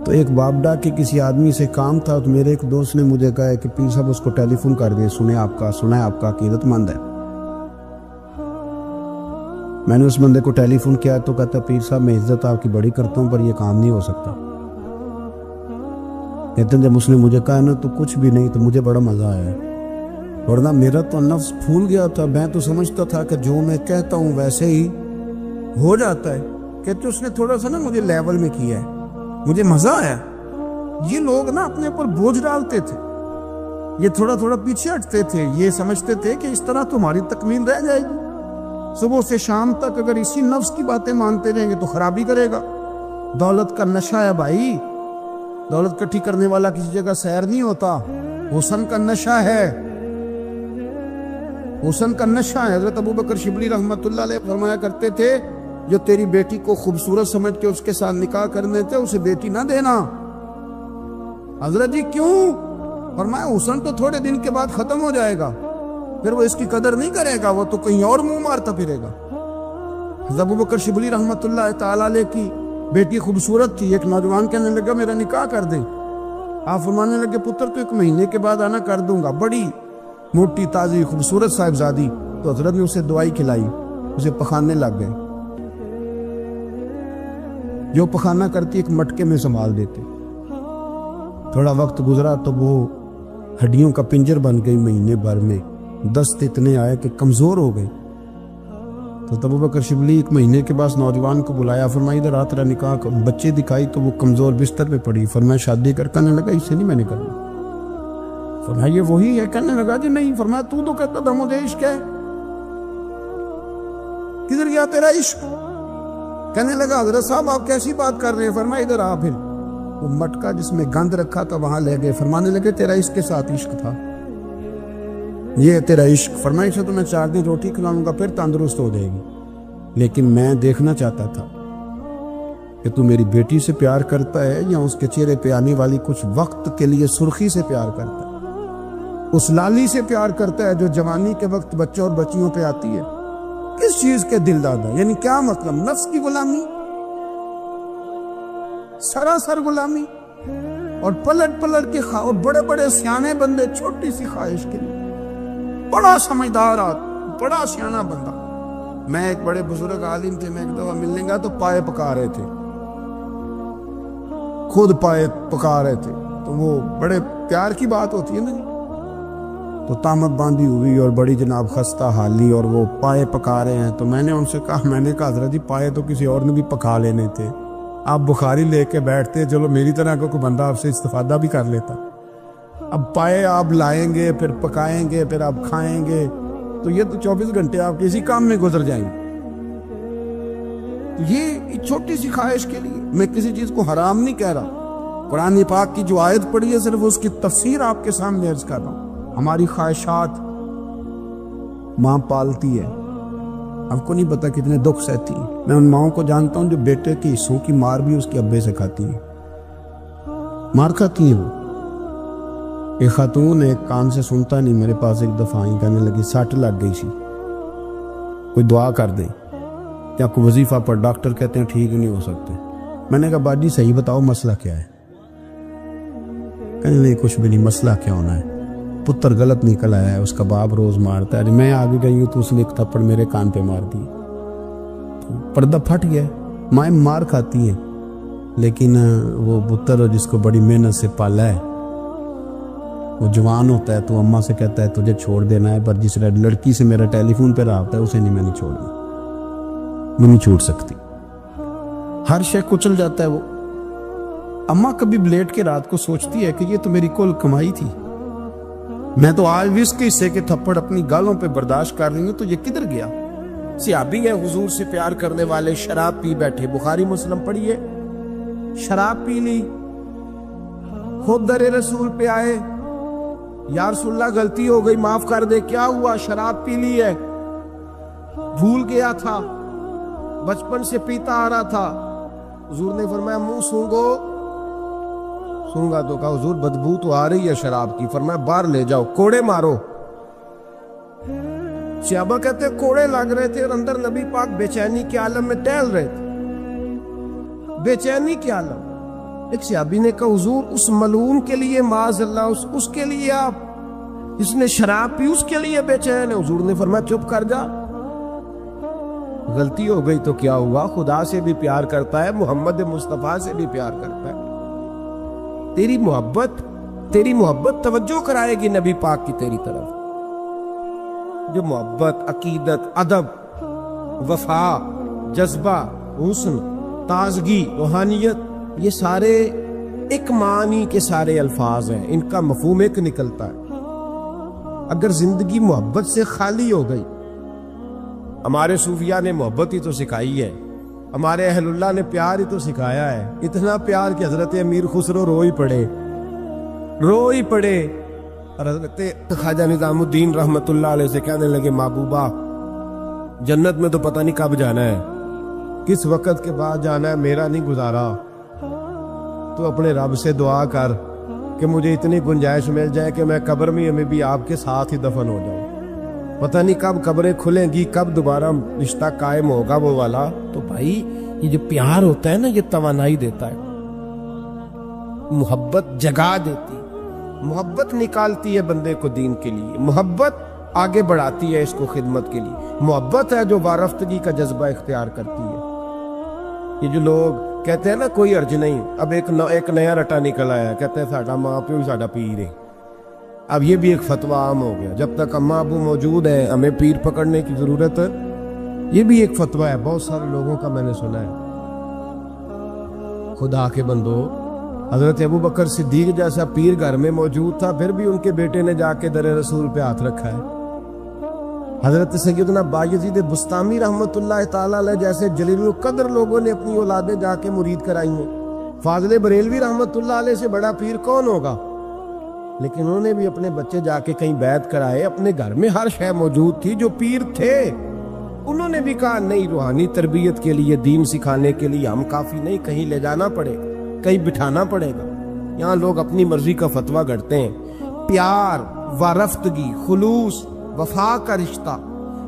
تو ایک بابڈا کے کسی آدمی سے کام تھا، تو میرے ایک دوست نے مجھے کہا کہ پیر صاحب اس کو ٹیلی فون کر دیں، سنا ہے آپ کا عقیدت مند ہے۔ میں نے اس بندے کو ٹیلی فون کیا تو کہتا پیر صاحب میں عزت آپ کی بڑی کرتا ہوں پر یہ کام نہیں ہو سکتا۔ کہتے ہیں جب اس نے مجھے کہا نا تو کچھ بھی نہیں، تو مجھے بڑا مزہ آیا، ورنہ میرا تو نفس پھول گیا تھا۔ میں تو سمجھتا تھا کہ جو میں کہتا ہوں ویسے ہی ہو جاتا ہے۔ کہتے اس نے تھوڑا سا نا مجھے لیول میں کیا ہے، مجھے مزہ آیا۔ یہ لوگ نا اپنے اوپر بوجھ ڈالتے تھے، یہ تھوڑا تھوڑا پیچھے ہٹتے تھے، یہ سمجھتے تھے کہ اس طرح تمہاری تکمیل رہ جائے گی۔ صبح سے شام تک اگر اسی نفس کی باتیں مانتے رہیں گے تو خرابی کرے گا۔ دولت کا نشہ ہے بھائی، دولت کٹھی کرنے والا کسی جگہ سیر نہیں ہوتا، حسن کا نشہ ہے، حسن کا نشہ ہے۔ حضرت ابوبکر شبلی رحمۃ اللہ علیہ فرمایا کرتے تھے جو تیری بیٹی کو خوبصورت سمجھ کے اس کے ساتھ نکاح کرنے تھے اسے بیٹی نہ دینا۔ حضرت جی کیوں؟ فرمایا حسن تو تھوڑے دن کے بعد ختم ہو جائے گا، پھر وہ اس کی قدر نہیں کرے گا، وہ تو کہیں اور منہ مارتا پھرے گا۔ حضرت ابوبکر شبلی رحمۃ اللہ تعالیٰ علیہ کی بیٹی خوبصورت تھی، ایک نوجوان کہنے لگا میرا نکاح کر دیں۔ آپ فرمانے لگے پتر تو 1 مہینے کے بعد آنا، کر دوں گا۔ بڑی موٹی تازی خوبصورت صاحبزادی، تو حضرت نے اسے دوائی کھلائی، اسے پخانے لگ گئے۔ جو پخانہ کرتی ایک مٹکے میں سنبھال دیتے. تھوڑا وقت گزرا تو وہ ہڈیوں کا پنجر بن گئی. مہینے بھر میں دست اتنے آئے کہ کمزور ہو گئے. تو ابو بکر شبلی ایک مہینے کے بعد نوجوان کو بلایا, فرمایا ادھر آ, تیرا نکاح. بچے دکھائی تو وہ کمزور بستر پہ پڑی. فرمایا شادی کرنے لگا, اس سے نہیں میں نے کرنا. فرمایا یہ وہی ہے؟ کہنے لگا جی نہیں. فرمایا تو کہتا تھا مجھے عشق ہے, کدھر گیا تیرا عشق؟ کہنے لگا حضرت صاحب آپ کیسی بات کر رہے ہیں. فرمایا ادھر آ. پھر وہ مٹکا جس میں گند رکھا تھا وہاں لے گئے. فرمانے لگے تیرا اس کے ساتھ عشق تھا, یہ تیرا عشق. فرمایا اسے تو میں 4 دن روٹی کھلاؤں گا پھر تندرست ہو جائے گی, لیکن میں دیکھنا چاہتا تھا کہ تو میری بیٹی سے پیار کرتا ہے یا اس کے چہرے پہ آنے والی کچھ وقت کے لیے سرخی سے پیار کرتا ہے, اس لالی سے پیار کرتا ہے جو جوانی کے وقت بچوں اور بچیوں پہ آتی ہے. کس چیز کے دل دادا؟ یعنی کیا مطلب؟ نفس کی غلامی, سراسر غلامی. اور پلٹ پلٹ کے اور بڑے بڑے سیانے بندے چھوٹی سی خواہش کے لیے, بڑا سمجھدار آدمی, بڑا سیانا بندہ. میں ایک بڑے بزرگ عالم تھے, میں ایک دفعہ ملنے گا تو پائے پکا رہے تھے, خود پائے پکا رہے تھے. تو وہ بڑے پیار کی بات ہوتی ہے نا, تو تامت باندھی ہوئی اور بڑی جناب خستہ حالی, اور وہ پائے پکا رہے ہیں. تو میں نے ان سے کہا حضرت جی پائے تو کسی اور نے بھی پکا لینے تھے, آپ بخاری لے کے بیٹھتے, چلو میری طرح کا کوئی بندہ آپ سے استفادہ بھی کر لیتا. اب پائے آپ لائیں گے, پھر پکائیں گے, پھر آپ کھائیں گے, تو یہ تو 24 گھنٹے آپ کسی کام میں گزر جائیں گے. یہ چھوٹی سی خواہش کے لیے میں کسی چیز کو حرام نہیں کہہ رہا. قرآن پاک کی جو آیت پڑھی ہے صرف اس کی تفسیر آپ کے سامنے عرض کر رہا ہوں. ہماری خواہشات ماں پالتی ہے, ہم کو نہیں پتا کتنے دکھ سہتی ہیں. میں ان ماؤں کو جانتا ہوں جو بیٹے کے حصوں کی مار بھی اس کے ابے سے کھاتی ہیں, مار کھاتی ہیں. وہ ایک خاتون ایک کان سے سنتا نہیں, میرے پاس ایک دفعہ آئی, کہنے لگی سٹ لگ گئی سی, کوئی دعا کر دے, کیا کوئی وظیفہ پر, ڈاکٹر کہتے ہیں ٹھیک نہیں ہو سکتے. میں نے کہا باجی صحیح بتاؤ مسئلہ کیا ہے؟ کہنے لگی کچھ بھی نہیں, مسئلہ کیا ہونا ہے, پتر غلط نکل آیا ہے, اس کا باپ روز مارتا ہے. میں آگے گئی ہوں تو اس نے ایک تھپڑ میرے کان پہ مار دی, پردہ پھٹ گیا. مائیں مار کھاتی ہیں, لیکن وہ پتر جس کو بڑی محنت سے پالا ہے وہ جوان ہوتا ہے تو اماں سے کہتا ہے تجھے چھوڑ دینا ہے, پر جس لڑکی سے میرا ٹیلی فون پہ رابطہ ہے اسے نہیں, میں نہیں چھوڑنا, میں نہیں چھوڑ سکتی. ہر شے کچل جاتا ہے. وہ اماں کبھی بلیٹ کے رات کو سوچتی ہے کہ یہ تو میری کل کمائی تھی, میں تو آج بھی اس کے حصے کے تھپڑ اپنی گالوں پہ برداشت کر رہی ہوں, تو یہ کدھر گیا؟ صحابی ہے حضور سے پیار کرنے والے, شراب پی بیٹھے, بخاری مسلم پڑھیے, شراب پی لی, خود در رسول پہ آئے, یا رسول اللہ غلطی ہو گئی معاف کر دے. کیا ہوا؟ شراب پی لی ہے, بھول گیا تھا, بچپن سے پیتا آ رہا تھا. حضور نے فرمایا منہ سونگو. سونگا تو کہا حضور بدبو تو آ رہی ہے شراب کی. فرمایا باہر لے جاؤ, کوڑے مارو. صحابہ کہتے کوڑے لگ رہے تھے اور اندر نبی پاک بے چینی کے عالم میں ٹہل رہے تھے, بے چینی کے عالم. ایک صحابی نے کہا حضور اس ملعون کے لیے معاذ اللہ, اس کے لیے آپ, اس نے شراب پی اس کے لیے بے چین ہے. حضور نے فرمایا چپ کر جا, غلطی ہو گئی تو کیا ہوا, خدا سے بھی پیار کرتا ہے, محمد مصطفیٰ سے بھی پیار کرتا ہے. تیری محبت توجہ کرائے گی نبی پاک کی تیری طرف. جو محبت, عقیدت, ادب, وفا, جذبہ, حسن, تازگی, روحانیت, یہ سارے ایک معنی کے سارے الفاظ ہیں, ان کا مفہوم ایک نکلتا ہے. اگر زندگی محبت سے خالی ہو گئی, ہمارے صوفیاء نے محبت ہی تو سکھائی ہے, ہمارے اہل اللہ نے پیار ہی تو سکھایا ہے, اتنا پیار کہ حضرت امیر خسرو رو ہی پڑے. اور حضرت خواجہ نظام الدین رحمت اللہ علیہ سے کہنے لگے محبوبہ جنت میں تو پتہ نہیں کب جانا ہے, کس وقت کے بعد جانا ہے, میرا نہیں گزارا. تو اپنے رب سے دعا کر کہ مجھے اتنی گنجائش مل جائے کہ میں قبر میں بھی آپ کے ساتھ ہی دفن ہو جاؤں. پتہ نہیں کب قبریں کھلیں گی, کب دوبارہ رشتہ قائم ہوگا وہ والا. تو بھائی یہ جو پیار ہوتا ہے نا, یہ توانائی دیتا ہے, محبت جگا دیتی, محبت نکالتی ہے بندے کو دین کے لیے, محبت آگے بڑھاتی ہے اس کو خدمت کے لیے, محبت ہے جو وارفتگی کا جذبہ اختیار کرتی ہے. یہ جو لوگ کہتے ہیں نا کوئی حرج نہیں، اب ایک نیا رٹا نکل آیا، کہتے ہیں ساڈا ماں پیو بھی ساڈا پیر ہے۔ اب یہ بھی ایک فتویٰ عام ہو گیا، جب تک اماں ابو موجود ہیں ہمیں پیر پکڑنے کی ضرورت ہے۔ یہ بھی ایک فتویٰ ہے بہت سارے لوگوں کا، میں نے سنا ہے۔ خدا کے بندو، حضرت ابو بکر صدیق جیسا پیر گھر میں موجود تھا، پھر بھی ان کے بیٹے نے جا کے در رسول پہ ہاتھ رکھا ہے۔ حضرت سیدنا بایزید بستامی رحمت اللہ تعالیٰ علیہ جیسے جلیل القدر لوگوں نے اپنی اولادیں جا کے مرید کرائی ہیں۔ فاضل بریلوی رحمت اللہ علیہ سے بڑا پیر کون ہوگا؟ لیکن انہوں نے بھی اپنے بچے جا کے کہیں بیعت کرائے، اپنے گھر میں ہر شے موجود تھی، جو پیر تھے انہوں نے بھی کہا نہیں، روحانی تربیت کے لیے، دین سکھانے کے لیے ہم کافی نہیں، کہیں لے جانا پڑے گا، کہیں بٹھانا پڑے گا۔ یہاں لوگ اپنی مرضی کا فتویٰ گھڑتے ہیں۔ پیار، وارفتگی، خلوص، وفا کا رشتہ،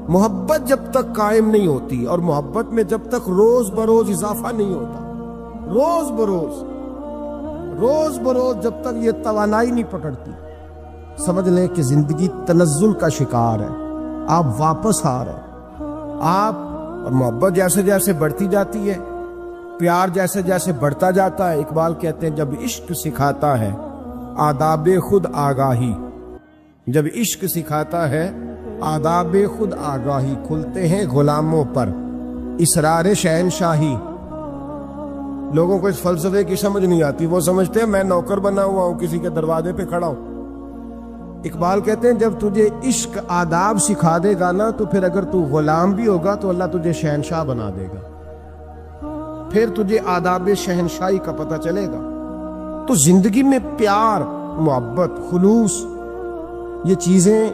محبت جب تک قائم نہیں ہوتی، اور محبت میں جب تک روز بروز اضافہ نہیں ہوتا، روز بروز جب تک یہ توانائی نہیں پکڑتی، سمجھ لیں کہ زندگی تنزل کا شکار ہے۔ آپ واپس آ رہے ہیں، آپ اور محبت جیسے جیسے بڑھتی جاتی ہے، پیار جیسے جیسے بڑھتا جاتا ہے۔ اقبال کہتے ہیں جب عشق سکھاتا ہے آداب خود آگاہی، جب عشق سکھاتا ہے آداب خود آگاہی، کھلتے ہیں غلاموں پر اسرار شہنشاہی۔ لوگوں کو اس فلسفے کی سمجھ نہیں آتی، وہ سمجھتے ہیں میں نوکر بنا ہوا ہوں، کسی کے دروازے پہ کھڑا ہوں۔ اقبال کہتے ہیں جب تجھے عشق آداب سکھا دے گا نا، تو پھر اگر تو غلام بھی ہوگا تو اللہ تجھے شہنشاہ بنا دے گا، پھر تجھے آداب شہنشاہی کا پتہ چلے گا۔ تو زندگی میں پیار، محبت، خلوص، یہ چیزیں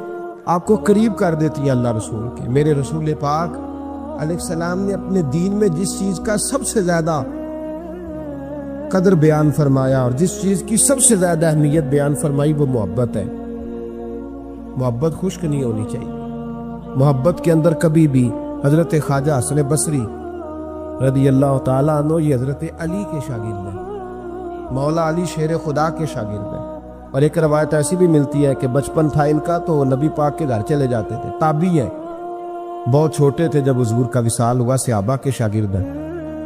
آپ کو قریب کر دیتی ہیں اللہ رسول کے۔ میرے رسول پاک علیہ السلام نے اپنے دین میں جس چیز کا سب سے زیادہ قدر بیان فرمایا اور جس چیز کی سب سے زیادہ اہمیت بیان فرمائی، وہ محبت ہے۔ محبت خشک نہیں ہونی چاہیے۔ محبت کے اندر کبھی بھی، حضرت خواجہ حسن بصری رضی اللہ تعالیٰ عنہ یہ حضرت علی کے شاگرد ہیں، مولا علی شیر خدا کے شاگرد ہیں۔ اور ایک روایت ایسی بھی ملتی ہے کہ بچپن تھا ان کا تو نبی پاک کے گھر چلے جاتے تھے، تابعی ہیں، بہت چھوٹے تھے جب حضور کا وصال ہوا، صحابہ کے شاگرد ہیں۔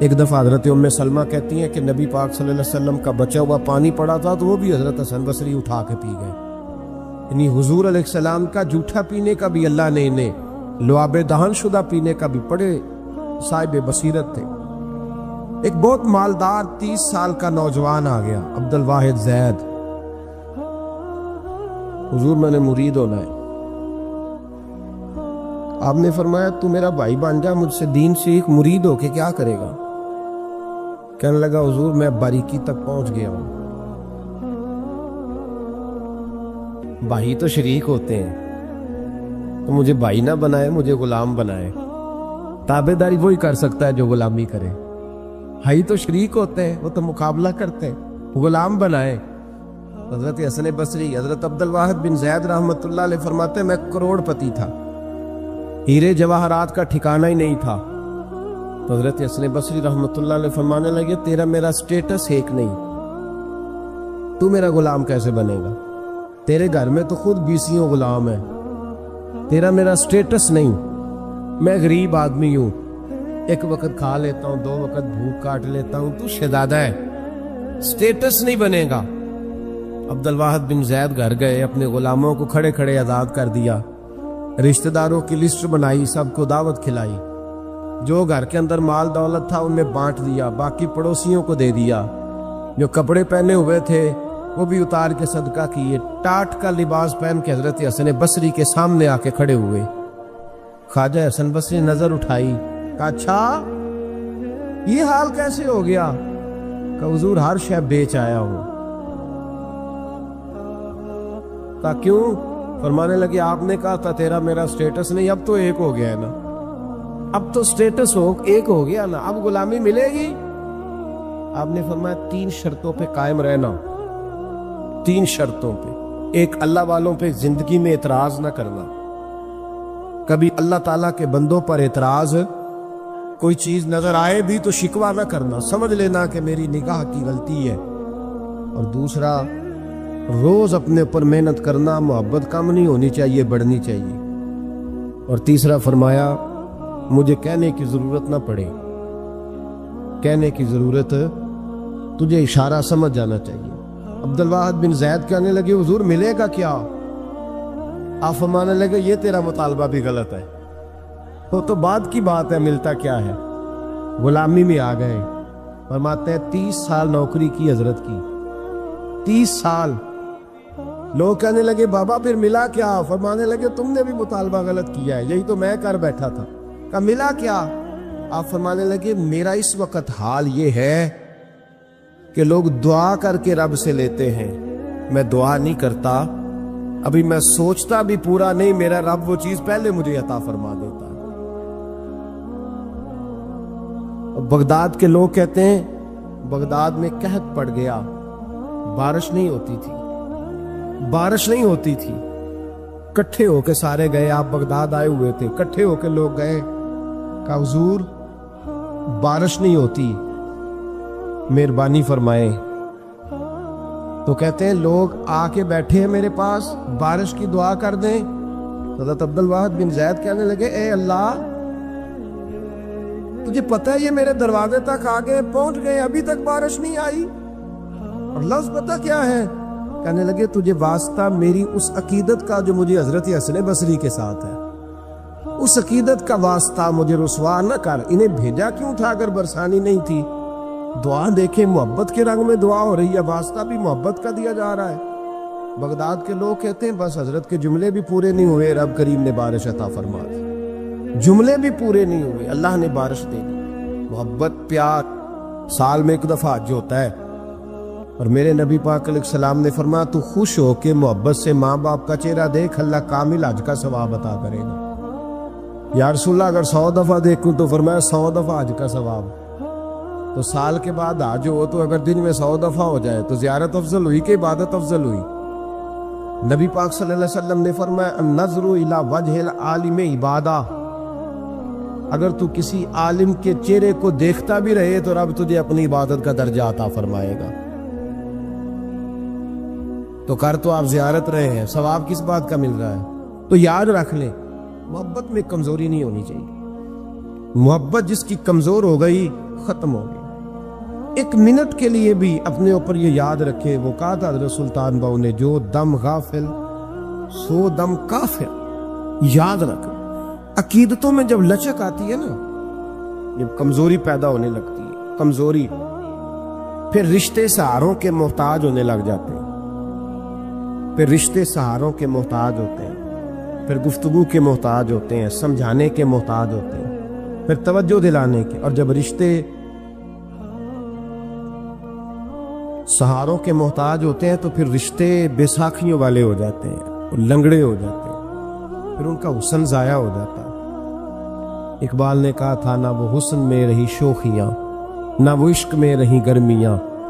ایک دفعہ حضرت ام سلمہ کہتی ہیں کہ نبی پاک صلی اللہ علیہ وسلم کا بچا ہوا پانی پڑا تھا تو وہ بھی حضرت حسن بصری اٹھا کے پی گئے۔ یعنی حضور علیہ السلام کا جھوٹا پینے کا بھی اللہ نے انہیں، لعاب دہن شدہ پینے کا بھی بڑے صاحب بصیرت تھے۔ ایک بہت مالدار 30 سال کا نوجوان آ گیا، عبد الواحد زید۔ حضور میں نے مرید ہونا ہے۔ آپ نے فرمایا تو میرا بھائی بن جا، مجھ سے دین سیکھ، مرید ہو کے کیا کرے گا؟ کہنے لگا حضور میں باریکی تک پہنچ گیا ہوں۔ بھائی تو شریک ہوتے ہیں، تو مجھے بھائی نہ بنائے، مجھے غلام بنائے۔ تابع داری وہی کر سکتا ہے جو غلامی کرے۔ بھائی تو شریک ہوتے ہیں، وہ تو مقابلہ کرتے ہیں، غلام بنائے۔ حضرت حسن بصری، حضرت عبد الواحد بن زید رحمت اللہ علیہ فرماتے ہیں میں کروڑ پتی تھا، ہیرے جواہرات کا ٹھکانہ ہی نہیں تھا۔ تو حضرت حسن بصری رحمت اللہ علیہ فرمانے لگے تیرا میرا سٹیٹس ایک نہیں، تو میرا غلام کیسے بنے گا؟ تیرے گھر میں تو خود 20 غلام ہیں، تیرا میرا سٹیٹس نہیں، میں غریب آدمی ہوں، ایک وقت کھا لیتا ہوں، 2 وقت بھوک کاٹ لیتا ہوں، تو شہزادہ ہے، سٹیٹس نہیں بنے گا۔ عبد الواحد بن زید گھر گئے، اپنے غلاموں کو کھڑے کھڑے آزاد کر دیا، رشتہ داروں کی لسٹ بنائی، سب کو دعوت کھلائی، جو گھر کے اندر مال دولت تھا ان میں بانٹ دیا، باقی پڑوسیوں کو دے دیا، جو کپڑے پہنے ہوئے تھے وہ بھی اتار کے صدقہ کیے، ٹاٹ کا لباس پہن کے حضرت حسن بصری کے سامنے آ کے کھڑے ہوئے۔ خواجہ حسن بصری نے نظر اٹھائی، کہا اچھا یہ حال کیسے ہو گیا؟ کہ حضور ہر شے بیچ آیا ہوں۔ کہا کیوں؟ فرمانے لگے آپ نے کہا تھا تیرا میرا سٹیٹس نہیں، اب تو ایک ہو گیا ہے نا، اب تو سٹیٹس ایک ہو گیا نا، اب غلامی ملے گی۔ آپ نے فرمایا 3 شرطوں پہ قائم رہنا، 3 شرطوں پہ۔ ایک، اللہ والوں پہ زندگی میں اعتراض نہ کرنا، کبھی اللہ تعالیٰ کے بندوں پر اعتراض، کوئی چیز نظر آئے بھی تو شکوہ نہ کرنا، سمجھ لینا کہ میری نگاہ کی غلطی ہے۔ اور دوسرا، روز اپنے اوپر محنت کرنا، محبت کم نہیں ہونی چاہیے، بڑھنی چاہیے۔ اور تیسرا فرمایا مجھے کہنے کی ضرورت نہ پڑے کہنے کی ضرورت، تجھے اشارہ سمجھ جانا چاہیے۔ عبدالواحد بن زید کہنے لگے حضور ملے گا کیا؟ آپ فرمانے لگے یہ تیرا مطالبہ بھی غلط ہے، وہ تو بعد کی بات ہے، ملتا کیا ہے۔ غلامی میں آ گئے، فرماتے ہیں 30 سال نوکری کی حضرت کی، 30 سال۔ لوگ کہنے لگے بابا پھر ملا کیا؟ فرمانے لگے تم نے بھی مطالبہ غلط کیا ہے، یہی تو میں کر بیٹھا تھا۔ کہا ملا کیا؟ آپ فرمانے لگے میرا اس وقت حال یہ ہے کہ لوگ دعا کر کے رب سے لیتے ہیں، میں دعا نہیں کرتا، ابھی میں سوچتا بھی پورا نہیں، میرا رب وہ چیز پہلے مجھے عطا فرما دیتا۔ بغداد کے لوگ کہتے ہیں بغداد میں قحط پڑ گیا، بارش نہیں ہوتی تھی، بارش نہیں ہوتی تھی۔ کٹھے ہو کے سارے گئے، آپ بغداد آئے ہوئے تھے، کٹھے ہو کے لوگ گئے، کہا حضور بارش نہیں ہوتی، مہربانی فرمائے۔ تو کہتے ہیں لوگ آ کے بیٹھے ہیں میرے پاس، بارش کی دعا کر دیں۔ حضرت عبدالواحد بن زید کہنے لگے اے اللہ، تجھے پتہ ہے یہ میرے دروازے تک آگے پہنچ گئے، ابھی تک بارش نہیں آئی، اور لفظ پتہ کیا ہے؟ کہنے لگے تجھے واسطہ میری اس عقیدت کا جو مجھے حضرت حسن بصری کے ساتھ ہے، اس عقیدت کا واسطہ مجھے رسوا نہ کر۔ انہیں بھیجا کیوں تھا اگر برسانی نہیں تھی؟ دعا دیکھیں، محبت کے رنگ میں دعا ہو رہی ہے، واسطہ بھی محبت کا دیا جا رہا ہے۔ بغداد کے لوگ کہتے ہیں بس حضرت کے جملے بھی پورے نہیں ہوئے، رب کریم نے بارش عطا فرما دی، جملے بھی پورے نہیں ہوئے، اللہ نے بارش دے دی۔ محبت، پیار سال میں ایک دفعہ حج ہوتا ہے، اور میرے نبی پاک علیہ السلام نے فرمایا تو خوش ہو کے محبت سے ماں باپ کا چہرہ دیکھ، اللہ کامل حج کا ثواب عطا کرے گا۔ یا رسول اللہ اگر 100 دفعہ دیکھوں تو فرمایا 100 دفعہ حج کا ثواب۔ تو سال کے بعد حج ہو تو اگر دن میں 100 دفعہ ہو جائے تو زیارت افضل ہوئی کہ عبادت افضل ہوئی؟ نبی پاک صلی اللہ علیہ وسلم نے فرمایا النظر الی وجہ العالم عبادہ، اگر تو کسی عالم کے چہرے کو دیکھتا بھی رہے تو رب تجھے اپنی عبادت کا درجہ عطا فرمائے گا۔ تو کر تو آپ زیارت رہے ہیں، ثواب کس بات کا مل رہا ہے؟ تو یاد رکھ لیں محبت میں کمزوری نہیں ہونی چاہیے۔ محبت جس کی کمزور ہو گئی ختم ہو گئی۔ ایک منٹ کے لیے بھی اپنے اوپر یہ یاد رکھے، وہ کہا تھا حضرت سلطان باؤ نے جو دم غافل سو دم کافر۔ یاد رکھ، عقیدتوں میں جب لچک آتی ہے نا، جب کمزوری پیدا ہونے لگتی ہے، کمزوری، پھر رشتے سہاروں کے محتاج ہونے لگ جاتے ہیں، پھر رشتے سہاروں کے محتاج ہوتے ہیں، پھر گفتگو کے محتاج ہوتے ہیں، سمجھانے کے محتاج ہوتے ہیں، پھر توجہ دلانے کے، اور جب رشتے سہاروں کے محتاج ہوتے ہیں تو پھر رشتے بے ساکھیوں والے ہو جاتے ہیں، لنگڑے ہو جاتے ہیں، پھر ان کا حسن ضائع ہو جاتا ہے۔ اقبال نے کہا تھا نہ وہ حسن میں رہی شوخیاں، نہ وہ عشق میں رہی گرمیاں،